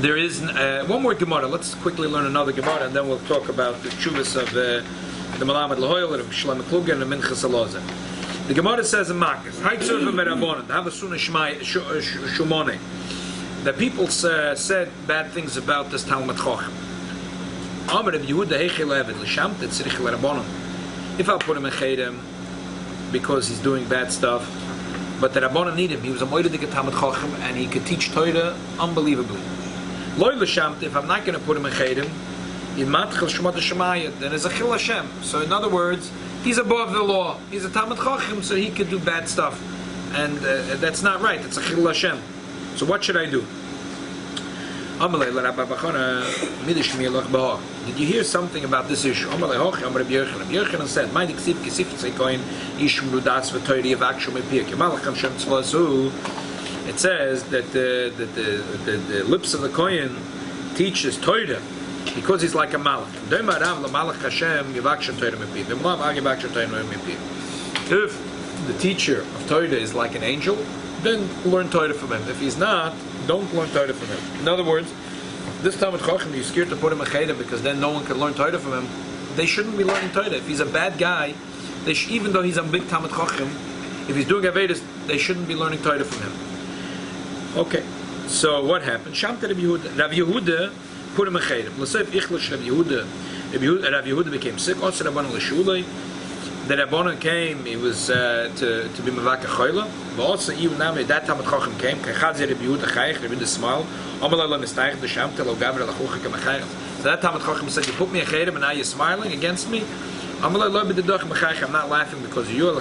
there is one more Gemara. Let's quickly learn another Gemara, and then we'll talk about the tshuvas of the Malamed Lahoyel, of Shlomo Kluger, and the Minchas Elazar. The Gemara says in Makkas, the people said bad things about this Talmud Chacham. If I put him in Chedem because he's doing bad stuff, but the Rabbanan need him. He was a moedik Talmud Chacham, and he could teach Torah unbelievably. If I'm not going to put him in Chedem, then it's a Chil Hashem. So in other words, he's above the law. He's a Talmud Chacham, so he could do bad stuff, and that's not right. It's a Chil Hashem. So what should I do? Did you hear something about this issue? Yochanan said, it says that the lips of the Kohen teaches Torah because he's like a malach. If the teacher of Torah is like an angel, then learn Torah from him. If he's not, don't learn Torah from him. In other words, this Talmid Chacham, you're scared to put him a cheder because then no one can learn Torah from him. They shouldn't be learning Torah. If he's a bad guy, even though he's a big Talmid Chacham, if he's doing Avedis, they shouldn't be learning Torah from him. Okay, so what happened? Shamta Rabbi Yehuda. Rabbi Yehuda put him a cheder. L'seif ichlish Rabbi Yehuda. Rabbi Yehuda became sick. Also Rabbanan l'shulei. The Rabbanan came. He was to be mevaka choila. But also even now that Talmid Chacham came. Kachadze Rabbi Yehuda chayich. Rabbi Yehuda smiled. Amalei lo mistayich b'shamta lo gavra lachucha k'machayich. So that Talmid Chacham said, "You put me a cheder, and now you're smiling against me." I'm not laughing because of you.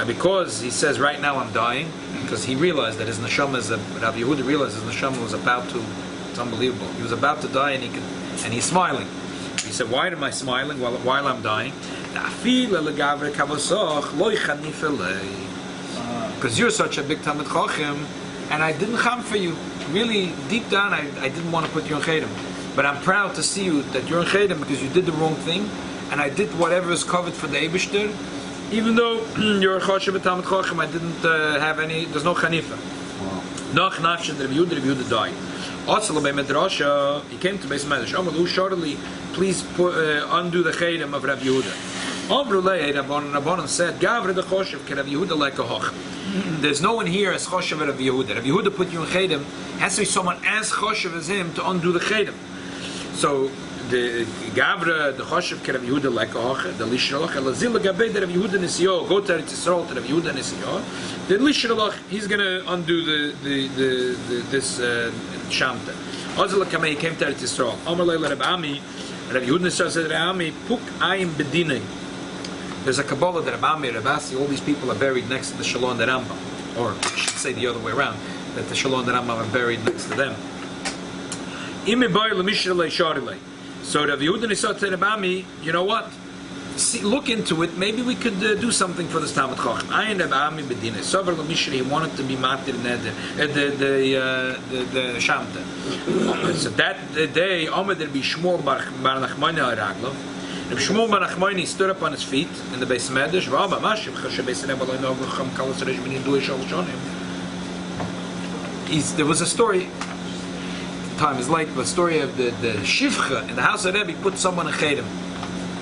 Because he says right now I'm dying, because he realized that his neshama is Rabbi Yehuda realized his neshama was about to. It's unbelievable. He was about to die, and he's smiling. He said, "Why am I smiling while I'm dying?" Because you're such a big Talmid Chacham, and I didn't cham for you. Really, deep down, I didn't want to put you in chedem. But I'm proud to see you that you're in chedem because you did the wrong thing, and I did whatever is covered for the Eibishter. Even though you're a choshev Talmid Chacham, I didn't have any. There's no chanifa. Nach nafshin Rabbi Yehuda died. Also, by Medrasha, he came to Beis Medrash. Amalu shortly, please undo the chedem of Rabbi Yehuda. Amrulei Rabbanan said, "Gavre the choshev ke Rabbi Yehuda like a hoch." There's no one here as choshev Rabbi Yehuda. Rabbi Yehuda put you in chedem. Has to be someone as choshev as him to undo the chedem. So the Gavra, the Choshev ke Rabbi Yehuda like a hoche, the Lishralach, Elazil Gabei the Rabbi Yehuda Nisiyo, go to Eretz Yisrael to Rabbi Yehuda Nisiyo. The Lishralach, he's going to undo this Shamta. Ozil Kamei came to Eretz Yisrael. Amar Leila Rabbi Ami, Rabbi Yehuda Nisiyo said, Rabbi Ami, Puk Ayim Bedinei. There's a Kabbalah that Rabbi Ami, Rabbi Asi, all these people are buried next to the Shalom and Rambam, or I should say the other way around, that the Shalom and Rambam are buried next to them. So Rav Yehuda Nisat said about me, you know what? See, look into it. Maybe we could do something for this Talmid Chacham. I and Rabbi Ami Bedina. Sover Lamishri, he wanted to be matir the Shamta. So that day, Ahmed Rabbi Shmuel Bar Nachmani Haraglov. Rabbi Shmuel Bar Nachmani stood up on his feet in the Beis Medrash. V'Abba Mashim Chashem Beis Rebbe Lo Yinov Cham Kalas Reish B'Nin Duei Shal Shonim. There was a story. Time is late, but the story of the Shivcha in the house of Rebbe put someone in chedem.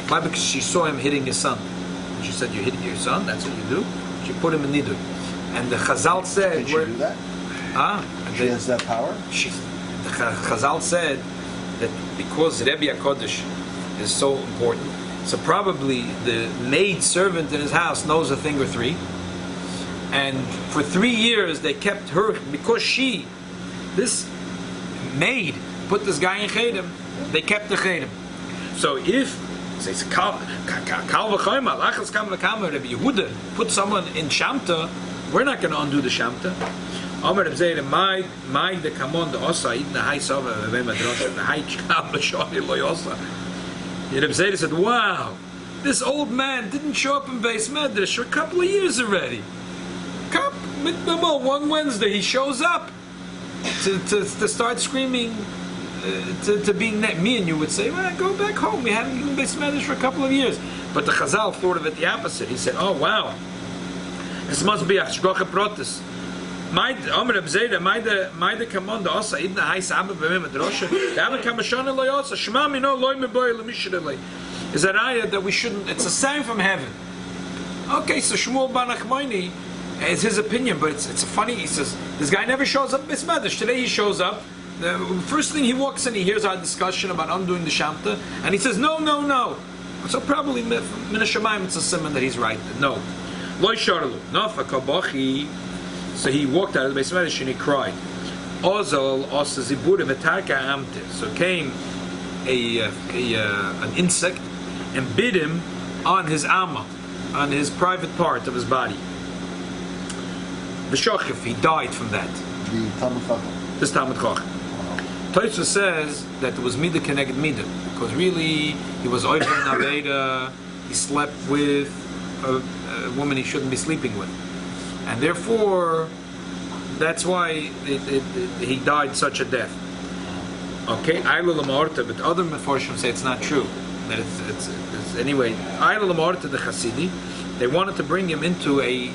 Why? Because she saw him hitting his son. And she said, "You hit your son? That's what you do?" She put him in nidur. And the Chazal said, "Can she do that? She has that power." The Chazal said that because Rebbe HaKodesh is so important, so probably the maid servant in his house knows a thing or three. And for 3 years they kept her because this maid put this guy in chedem. They kept the chedem. So if says Kal v'chayma lachas kam v'kama Rabbi Yehuda put someone in Shamta, we're not going to undo the Shamta. Amar Rabbi Zeir my the kamon the osa idna hay sava v'vei madrasha the hay chkam l'shani lo yosa. Rabbi Zeir said, "Wow, this old man didn't show up in Beis Medrash for a couple of years already. One Wednesday he shows up." To start screaming, to be me and you would say, "Well, go back home. We haven't been Beis Medrash for a couple of years." But the Chazal thought of it the opposite. He said, "Oh wow, this must be a shkocha protis." My Amar Abzeda, my the command also idna hay sabbe b'mem drosha. Daven kamashana lo yosa shma mino loy meboy lemishrele. Is a raya that we shouldn't. It's a sign from heaven. Okay, so Shmuel Bar Nachmani. It's his opinion, but it's funny. He says this guy never shows up. Beis Medrash. Today he shows up. The first thing he walks in, he hears our discussion about undoing the Shamta, and he says, "No." So probably Min HaShamayim it's a simon that he's right. No, Loi Sharlu Nafa Kabachi. So he walked out of the Beis Medrash and he cried. Ozal Osa Ziburim Etarka Amte. So came an insect and bit him on his amma, on his private part of his body. V'shochif, he died from that. The Talmid Chacham. This Talmid Chacham. Tosfos says that it was Midah Keneged Midah, because really he was Oifer Naveda, he slept with a woman he shouldn't be sleeping with. And therefore, that's why he died such a death. Okay, Ayla Lamarta, but other Mefarshim say it's not true. That it's anyway. Idol Lamar to the Hasidim. They wanted to bring him into a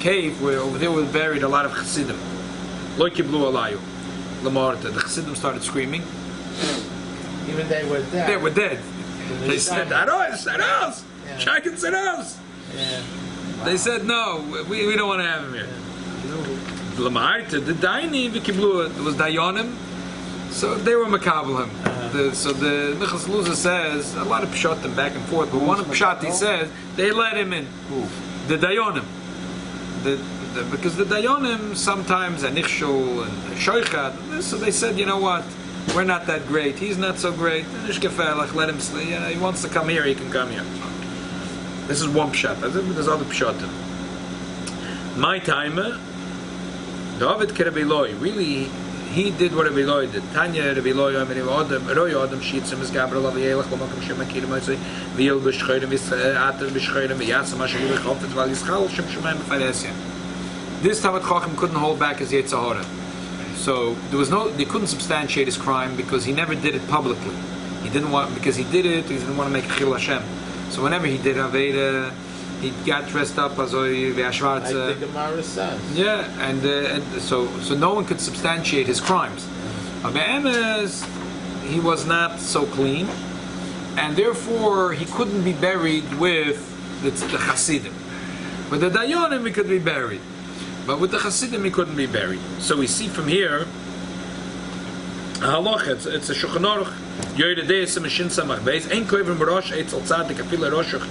cave where over there was buried a lot of Hasidim. Lo kiblu alayu. Lamar the Hasidim started screaming. Even they were dead. They were dead. They said, "Aros, Shakin said us." They said, "No, we don't want to have him here." Lamar to the Daini v'kiblu it was Dayanim, so they were makabel him. So the Nichas Luza says a lot of pshatim back and forth, but one of pshat he says they let him in. Who? The Dayanim, because the Dayanim sometimes and Nichshul and Shoichat, so they said, you know what, we're not that great. He's not so great. Let him. He wants to come here. He can come here. This is one pshat. There's other pshatim. My timer, David Kerebiloi, really. He did what Rabbi Loi did. Tanya Rabbi Loi Roy Adam Shitzim is Gabriel of Yelach Lamakam Shemakir Moisei Vil Bishchayim is Ater Bishchayim Yasam Ashim Chofet Val Yisrael Shem Shemaim Faresia. This Talmid Chacham couldn't hold back his Yetzirah. So they couldn't substantiate his crime because he never did it publicly. He didn't want, because he didn't want to make Chil Hashem. So whenever he did Aveda, he got dressed up as Ve'ashvartza. Like the Gemara says. Yeah, and so no one could substantiate his crimes. Be'emes, he was not so clean, and therefore he couldn't be buried with the Hasidim. With the Dayanim, he could be buried, but with the Hasidim, he couldn't be buried. So we see from here, Halacha, it's a Shulchan Aruch, Yoyre Deis Mishin Samach Beis, Ein Koivrim Rosh Eitzel Tzadik Afil Roshach.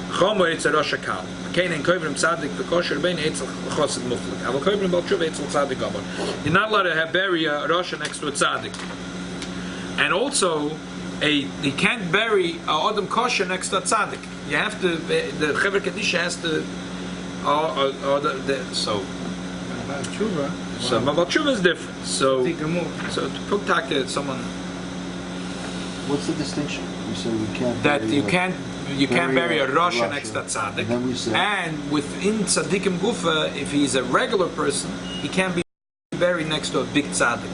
Chomo Eitzel Rosh Hakal. Kain Ein Koivrim Tzadik V'Kosher Bein Eitzel Chosid Muflik. Aval Koivrim Bal Tshuva Eitzel Tzadik Gabon. You're not allowed to have bury a Rosh next to a Tzadik. And also, you can't bury a Adam Kosher next to a Tzadik. You have to, the Chaver Kadisha has to, so Babal Tshuva is different. So to put someone. What's the distinction? We say we can't. That you can't bury a Rosh next to a Tzaddik. And then we say, and within Tzaddikim Gufa, if he's a regular person, he can't be buried next to a big Tzaddik.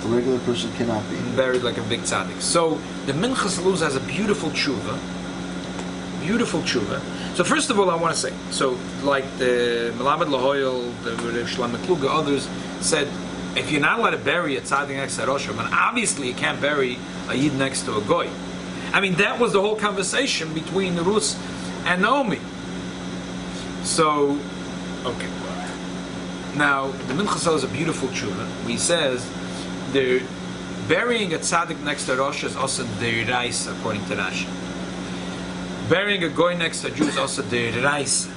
a regular person cannot be buried like a big Tzaddik. So the Minchas Luz has a beautiful tshuva. Beautiful tshuva. So first of all, I want to say, so like the Melamed Lahoyel, the Shlomo Kluge, others said, if you're not allowed to bury a tzaddik next to Rosh Hashanah, obviously you can't bury a yid next to a goy. I mean, that was the whole conversation between Rus and Naomi. So, okay. Now, the Minchas is a beautiful tshuva. He says, they're burying a tzaddik next to Rosh is also deraisa, according to Rashi. Burying a goy next to a Jew is also deraisa.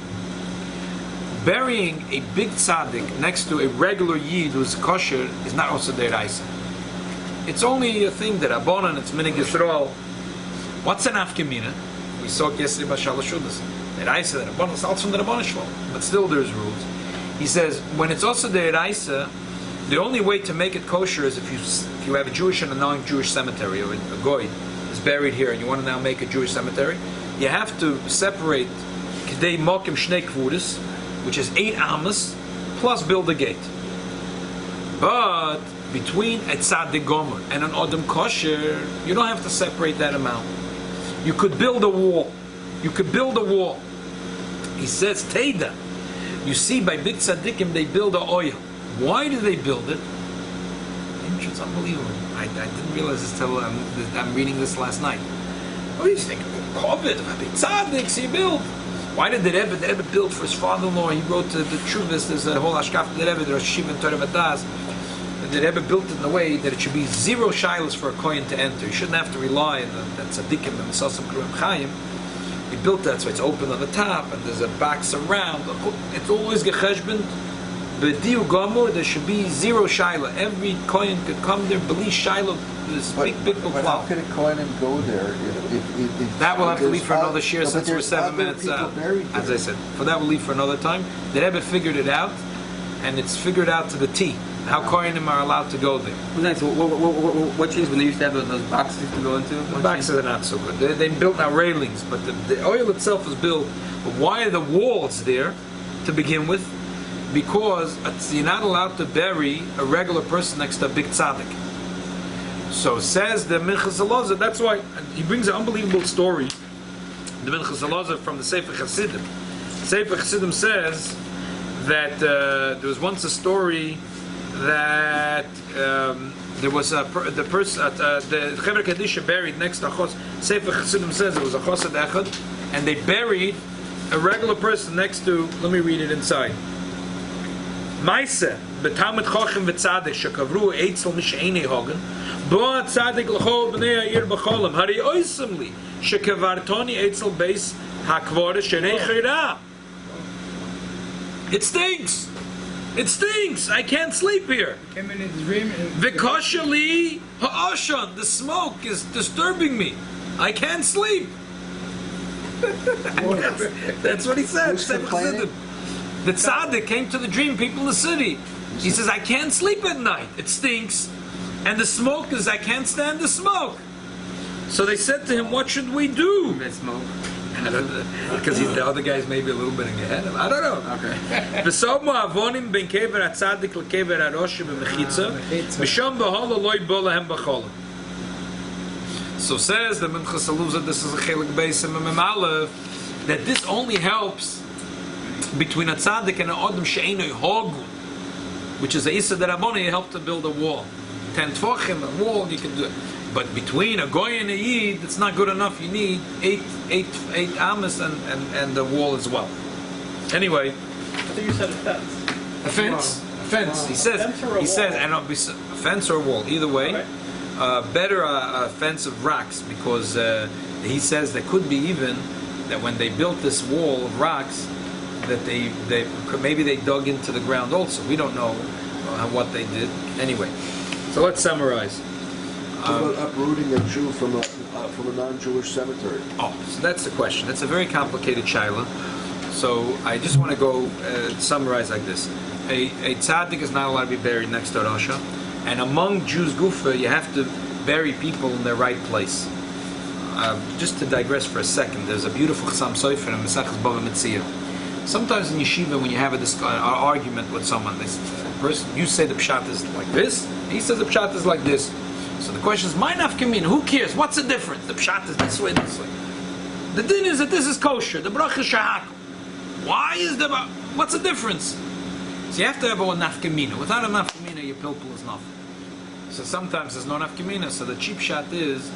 Burying a big tzaddik next to a regular yid who's kosher is not also deraisa. It's only a thing that Abonon, it's minig Yisrael. What's an afkemina? We saw it yesterday by Shalosh Shudas. Deraisa, that Abonon, it's also from the Rabbanan Shalom. But still there's rules. He says, when it's also deraisa, the only way to make it kosher is if you have a Jewish and a non-Jewish cemetery, or a goy is buried here and you want to now make a Jewish cemetery, you have to separate K'dei Mokim Shnei Kvuris, which is 8 amas, plus build a gate. But between a tzaddik gomer and an odom kosher, you don't have to separate that amount. You could build a wall. You could build a wall. He says, Teida. You see, by big tzaddikim, they build a oil. Why do they build it? It's unbelievable. I didn't realize this till I'm reading this last night. What do you think? COVID, big tzaddiks, he built. Why did the Rebbe build for his father-in-law? He wrote the Chuvas, there's a whole Ashkaf the Rebbe, there's Shiva and Torah Vadas. The Rebbe built it in a way that it should be 0 Sheilos for a kohen to enter. You shouldn't have to rely on the tzaddikim and Sasam Kurim Chaim. He built that so it's open on the top and there's a box around. It's always gecheshbent. B'diu Gomor, there should be 0 Shaila. Every kohen could come there, believe Shaila, this big But how could a kohen go there if that will have to leave for another share since we're 7 minutes out. As I said, for that we'll leave for another time. The Rebbe figured it out, and it's figured out to the T. How kohenim are allowed to go there. Nice. What changed when they used to have those boxes to go into? The boxes are not so good. They built now railings, but the oil itself is built. But why are the walls there to begin with? Because you're not allowed to bury a regular person next to a big tzaddik. So says the Minchas Elazar. That's why he brings an unbelievable story. The Minchas Elazar from the Sefer Chassidim. Sefer Chassidim says that there was once a story that there was the Chevra Kadisha buried next to Chos. Sefer Chassidim says it was a Chosed Echad, and they buried a regular person next to. Let me read it inside. Maise betamid chochem v'tzadik shekavru eitzel misheini hogan bo tzadik l'chol b'nei ha'ir b'cholam hari oisamli shekavartoni eitzel beis hakvore shenei chira. It stinks. It stinks. I can't sleep here. Came in a dream. V'koshali ha'oshan. The smoke is disturbing me. I can't sleep. That's what he said. Who's complaining? The tzaddik came to the dream people in the city. He says, I can't sleep at night. It stinks. And the smoke is, I can't stand the smoke. So they said to him, what should we do? Smoke. Because the other guy's maybe a little bit ahead of him. I don't know. Okay. So says the Minchas Elazar, this is a chelik beis and mem aleph, that this only helps between a tzaddik and an adam she'enoi hogun, which is a Issa Deraboni, you help to build a wall. 10 tefachim, a wall, you can do it. But between a goy and a yid, it's not good enough. You need eight amas and the wall as well. Anyway, I think you said a fence. a fence. A fence. He says, and a fence or a wall, either way. Right. Better a fence of rocks, because he says there could be even that when they built this wall of rocks, that maybe they dug into the ground also. We don't know what they did. Anyway, so let's summarize. What about uprooting a Jew from a non-Jewish cemetery? Oh, so that's the question. That's a very complicated shaila. So I just want to go summarize like this: a tzaddik is not allowed to be buried next to Rasha, and among Jews gufa, you have to bury people in their right place. Just to digress for a second, there's a beautiful Chassam Sofer in Mesachas Bava Metzia. Sometimes in yeshiva, when you have an argument with someone, this person, you say the pshat is like this, he says the pshat is like this. So the question is, my nafkamina, who cares? What's the difference? The pshat is this way, this way. The din is that this is kosher, the bracha shahak. Why is the, what's the difference? So you have to have a nafkamina. Without a nafkamina, your pilpul is nothing. So sometimes there's no nafkamina, so the cheap shot is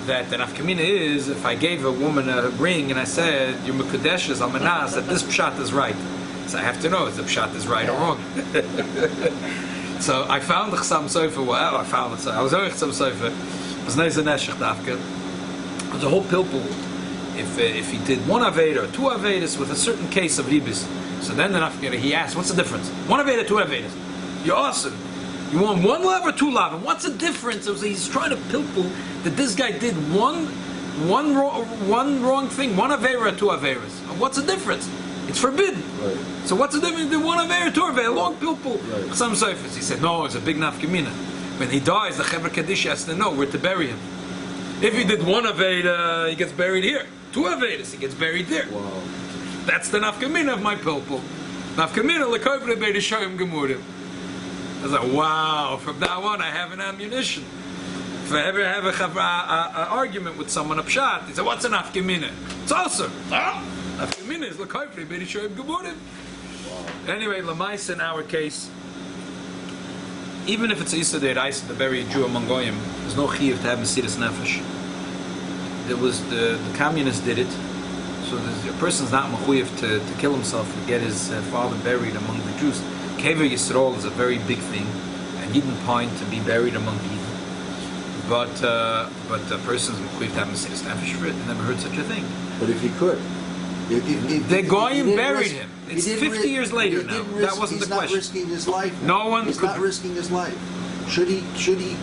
that the nafkamina is, if I gave a woman a ring and I said, your mekudesh is almanaz, that this pshat is right. So I have to know if the pshat is right or wrong. So I found the Chassam Sofer, well, I found it, so I was over Chassam Sofer, it was nice and neshech dafka. It was a whole pilpul. If he did one Aveda or two Avedas with a certain case of ribis, so then the nafkamina, he asked, what's the difference? One Aveda, two Avedas. You're awesome. You want one lav or two lav? And what's the difference? He's trying to pilpul that this guy did one wrong thing, one avera or two averas. What's the difference? It's forbidden. Right. So what's the difference between one avera, two avera, long pilpul? Right. Some seifers. He said, no, it's a big nafkamina. When he dies, the Chevra Kaddish has to know where to bury him. If he did one avera, he gets buried here. Two averas, he gets buried there. Wow. That's the nafkamina of my pilpul. Nafkamina l'koivre be'er shoyim gemurim. I was like, wow, from now on I have an ammunition. If I ever have an argument with someone, a pshat, he said, what's an nafkamina? It's awesome. Nafkamina is l'koivre be'er shoyim gemurim. Anyway, Lamais in our case, even if it's Issa Deiraisa to bury a Jew among Goyim, there's no chiyuv to have Mesiras Nefesh. There was the communists did it, so a person's not mechuyev to kill himself and get his father buried among the Jews. Kever Yisrael is a very big thing, and he didn't pine to be buried among the heathen. But the person's mechuyev to have Mesiras Nefesh for it. I never heard such a thing. But if he could, The Goyim buried him. It's 50 years later now. That wasn't the question. He's not risking his life. No one He's could- not risking his life. Should he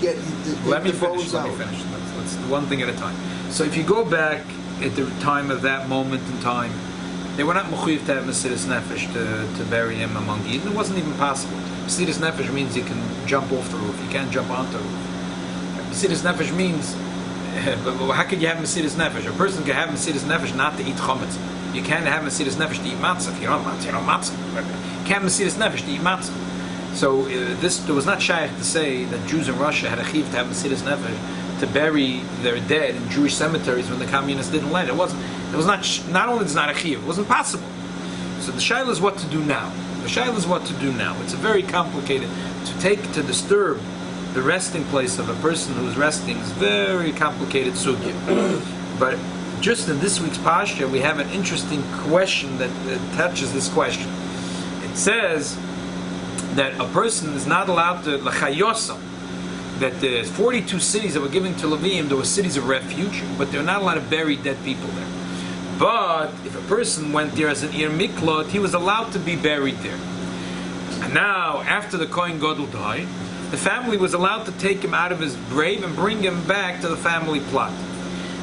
get Let me the finish. bows Let me out? finish. Let's one thing at a time. So if you go back at the time of that moment in time, they were not mechuyev to have Mesiras Nefesh to bury him among Eden. It wasn't even possible. Mesiras Nefesh means you can jump off the roof. You can't jump onto the roof. Mesiras Nefesh means, but how could you have Mesiras Nefesh? A person can have Mesiras Nefesh not to eat chametz. You can't have Mesiras Nefesh to eat matzah. If you don't have matzah, you don't have matzah. You can't have Mesiras Nefesh to eat matzah. So there was not shaykh to say that Jews in Russia had a chiv to have Mesiras Nefesh to bury their dead in Jewish cemeteries when the communists didn't let it. It was not only it's not a chiv, it wasn't possible. So the Sheilos is what to do now. The Sheilos is what to do now. It's a very complicated to disturb the resting place of a person who's resting is very complicated sugya. But just in this week's Parsha, we have an interesting question that touches this question. It says that a person is not allowed to l'chayosam, that the 42 cities that were given to Levim, there were cities of refuge, but they're not allowed to bury dead people there. But if a person went there as an Ir Miklot, he was allowed to be buried there. And now, after the Kohen Gadol died, the family was allowed to take him out of his grave and bring him back to the family plot.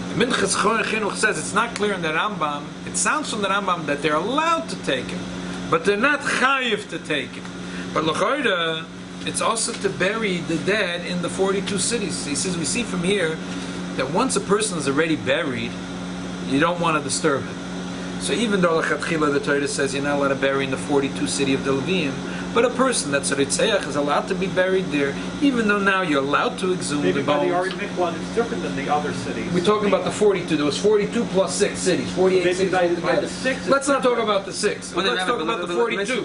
The Minchas Chinuch says it's not clear in the Rambam. It sounds from the Rambam that they're allowed to take him, but they're not chayiv to take him. But l'chayda, it's also to bury the dead in the 42 cities. He says we see from here that once a person is already buried, you don't want to disturb it. So even though l'chatchila the Torah says you're not allowed to bury in the 42 city of the Levim, but a person that's a Ritzeach is allowed to be buried there, even though now you're allowed to exhume Maybe the by the bones. Ari Mikwan, it's different than the other cities. We're talking about the 42. There was 42 plus 6 cities, 48 Maybe cities by altogether. the 6 it's Let's not talk different. about the 6. Let's talk about the 42.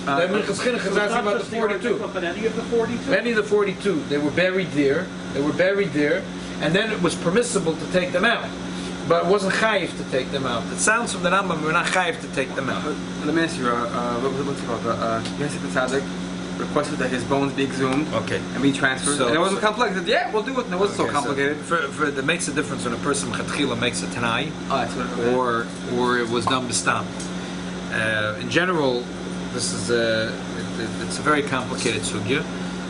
The Minchas Chinuch is So it's asking not about the just the Ari 42. Mikwan, but any of the 42? Any of the 42, they were buried there. And then it was permissible to take them out, but it wasn't chayiv to take them out. It sounds from the Rambam we're not chayiv to take them out. Let me ask you, what's it called? Yosef the Tzaddik requested that his bones be exhumed Okay. and be transferred. So- and it wasn't complex. He said, yeah, we'll do it. And it wasn't so Okay, complicated. It makes a difference when a person chetchila makes a tanai, Oh, that's what it was. or it was done b'stam. In general, this is it's a very complicated sugya,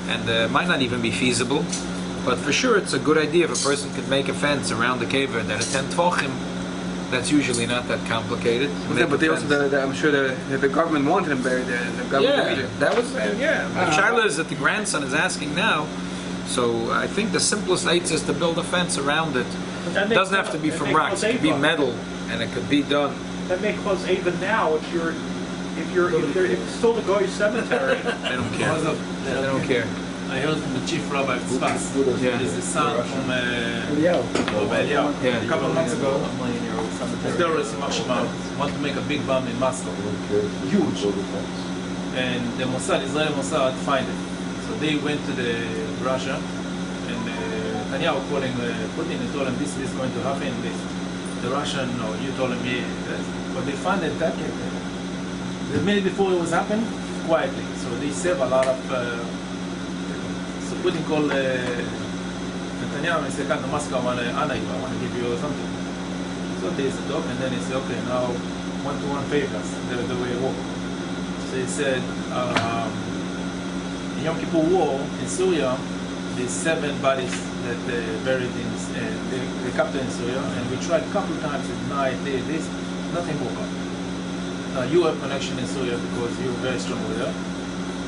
and it might not even be feasible. But for sure, it's a good idea if a person could make a fence around the cave that at 10 tefachim. That's usually not that complicated. Yeah, but they also, I'm sure the government wanted him buried there. And the government Yeah, that was The Sheilos is that the grandson is asking now. So I think the simplest eight is to build a fence around it. But It doesn't have to be from rocks. It could be metal, and it could be done. That may cause even now if it's still the Goy cemetery. They don't care. They don't care. I heard from the chief rabbi of Tzfas. Yeah. He's the son from Eliyahu. Yeah. A couple of months ago, the terrorists in Mashima want to make a big bomb in Moscow. Huge. And the Mossad, Israeli Mossad, find it. So they went to the Russia, and Netanyahu calling Putin and told him this is going to happen. The Russian, no, you told him, yeah. But they found the attack the minute before it was happening, quietly. So they save a lot of. So Putin called Netanyahu and said, "Come to Moscow, I want to give you something." So they said, "Okay," and then he said, "Okay, now one-to-one favors the way it works." So he said, in Yom Kippur War in Syria, there's 7 bodies that buried in the capital in Syria, and we tried a couple of times at night, this, nothing woke up. Now you have connection in Syria because you're very strong with that.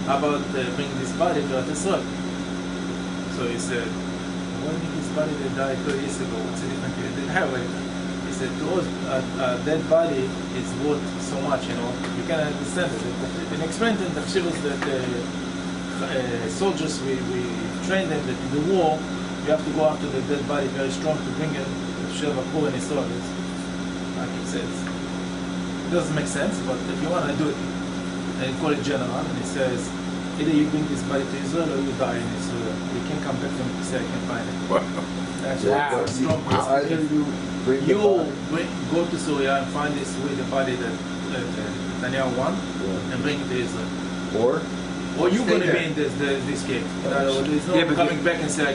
How about bringing this body to Israel? So he said, why did this body that died 30 years ago? What's the difference? He said, to us, a dead body is worth so much, you can understand it. And explained in the Sheilos that soldiers, we train them that in the war, you have to go after the dead body very strong to bring it to Sheva Kur and Israel. Like he says. It doesn't make sense, but if you want to do it, and you call it general, and it says, either you bring this body to Israel or you die in Israel. You can't come back and say, I can find it. That's a strong Either you bring the You body- go to Syria and find this with the body that Netanyahu won, and bring it to Israel. Or you're going to be in this cave. There's no coming back and say, I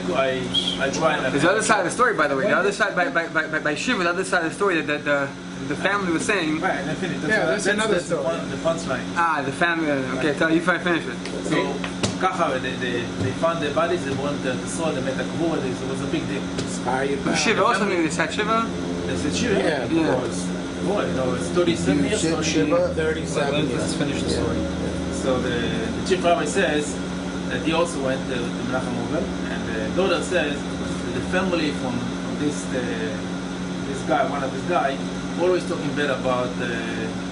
tried. There's the other side of the story, by the way. The other side, by Shiva, the other side of the story that the family was saying. Right, and then finish. That's another story. The punchline. The family. Okay, tell you if I finish it. So, Kacha, they found the bodies, they wanted to saw the Metakvur, it was a big deal. Shiva, also maybe they said Shiva. They said, Shiva? Yeah, of Yeah. course. Boy, it's 37 You years. said Shiva? 37 Let's years. finish the story. So the chief rabbi says that he also went to Menachem Ovel, and the daughter says that the family from this guy, one of this guy, always talking bad about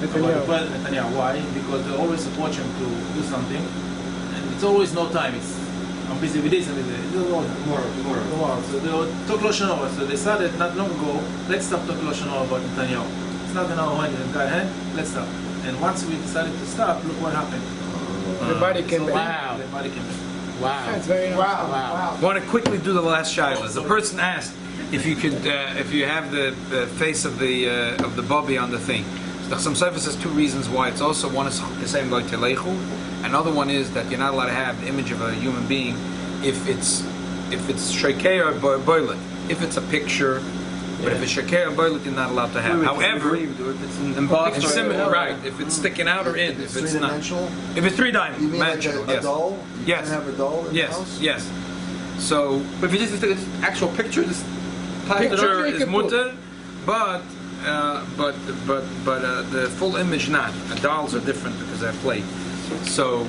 Netanyahu. Why? Because they always support him to do something, and it's always no time. I'm busy with this and with this. Tomorrow. So they talk Lashon Hara. So they decided not long ago, let's stop talking Lashon Hara about Netanyahu. It's not in our hand, let's stop. And once we decided to stop, look what happened. Everybody came back. Wow. Everybody came back. Wow. That's very nice. Wow. I want to quickly do the last Sheilos. The person asked if you could, if you have the face of the Bobby on the thing. So some Sefer says two reasons why. It's also one is the same like Telechu. Another one is that you're not allowed to have the image of a human being if it's Shekeh or Boilet. If it's a picture, but if it's Shekeh or Boilet, you're not allowed to have. However, if it's embossed, right? If it's sticking out or in, if it's not, if it's three-dimensional, You mean like a yes. doll? You Yes. can have a doll in the Yes, house? yes. So but if you just this actual picture, just picture is mutter, but the full image not. Dolls are different because they're plate. So,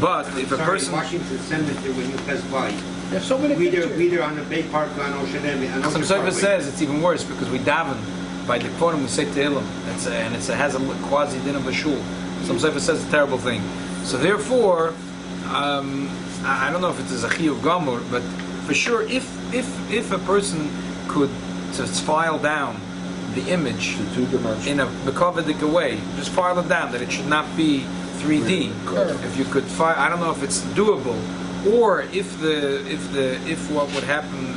but if a person, Washington Cemetery, when you pass by, There's so many pictures. either on the Bay Park or on Ocean Avenue. some Sefer says it's even worse because we daven by the Devorim, we say Tehillim, and it has a quasi din of a shul. Some Sefer says a terrible thing. So therefore, I don't know if it's a Zachiyuv Gamur, but for sure, if a person could just file down the image The two-dimensional. in a Mekovedik way, just file it down that it should not be 3D. If you could file, I don't know if it's doable, or if what would happen,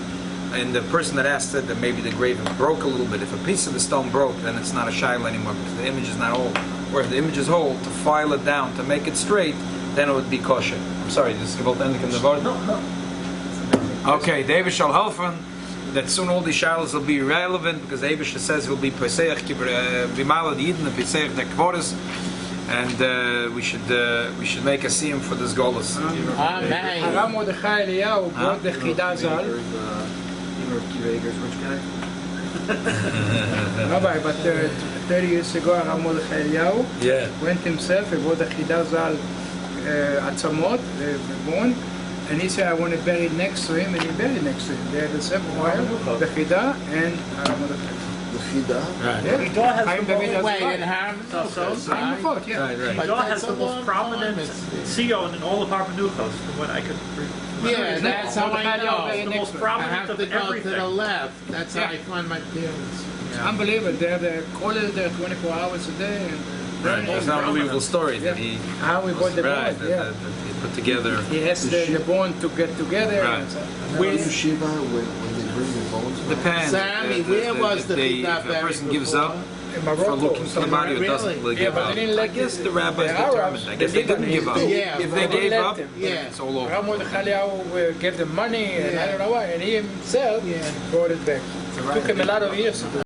and the person that asked said that maybe the grave broke a little bit. If a piece of the stone broke, then it's not a shaila anymore because the image is not whole. Or if the image is whole, to file it down to make it straight, then it would be kosher. I'm sorry, this is about ending in the word. No. Okay, the Eibush shall helfen that soon all these shailos will be irrelevant because the Eibush says he'll be Pesach Bimala the Yidden, Pesach the Kvoris, and we should make a siyum for this golus. Amen. Harab Mordechai Eliyahu brought the Chida Zal. Rabbi, but 30 years ago, Harab Mordechai Eliyahu went himself, he brought the Chida Zal Atzamot, bone, and he said, I want to bury it next to him, and he buried next to him. They had the same oil, the Chida, and Harab Mordechai. The Chida? Right. Yeah. Chida has Chaim the David most- Azar. Wait, and Ham? Chaim Befort, yeah. Right. Chida has the most prominent CEO in all of our menuchos, from what I could Yeah, that's how I know. It's the most I prominent have of to go to everything. the left. That's how Yeah. I find my clearance. It's unbelievable. They have the college there 24 hours a day. And It's an unbelievable story that he how we bought the right, bone, yeah. that he put together. He has the bone to get together. Right. And so. With Yeshiva, when they bring the bones back? Depends. Sammy, where was the if Chida a buried person gives before? up In for Morocco. looking for the body or doesn't Really? give but up, they didn't let I guess the rabbis the Arabs, determined. I guess they they didn't give up. Yeah, If they but gave let up, them. then Yeah. it's all over. Rabbi Mordechai Eliyahu gave them money and I don't know why, and he himself brought it back. It took him a lot of years to do it.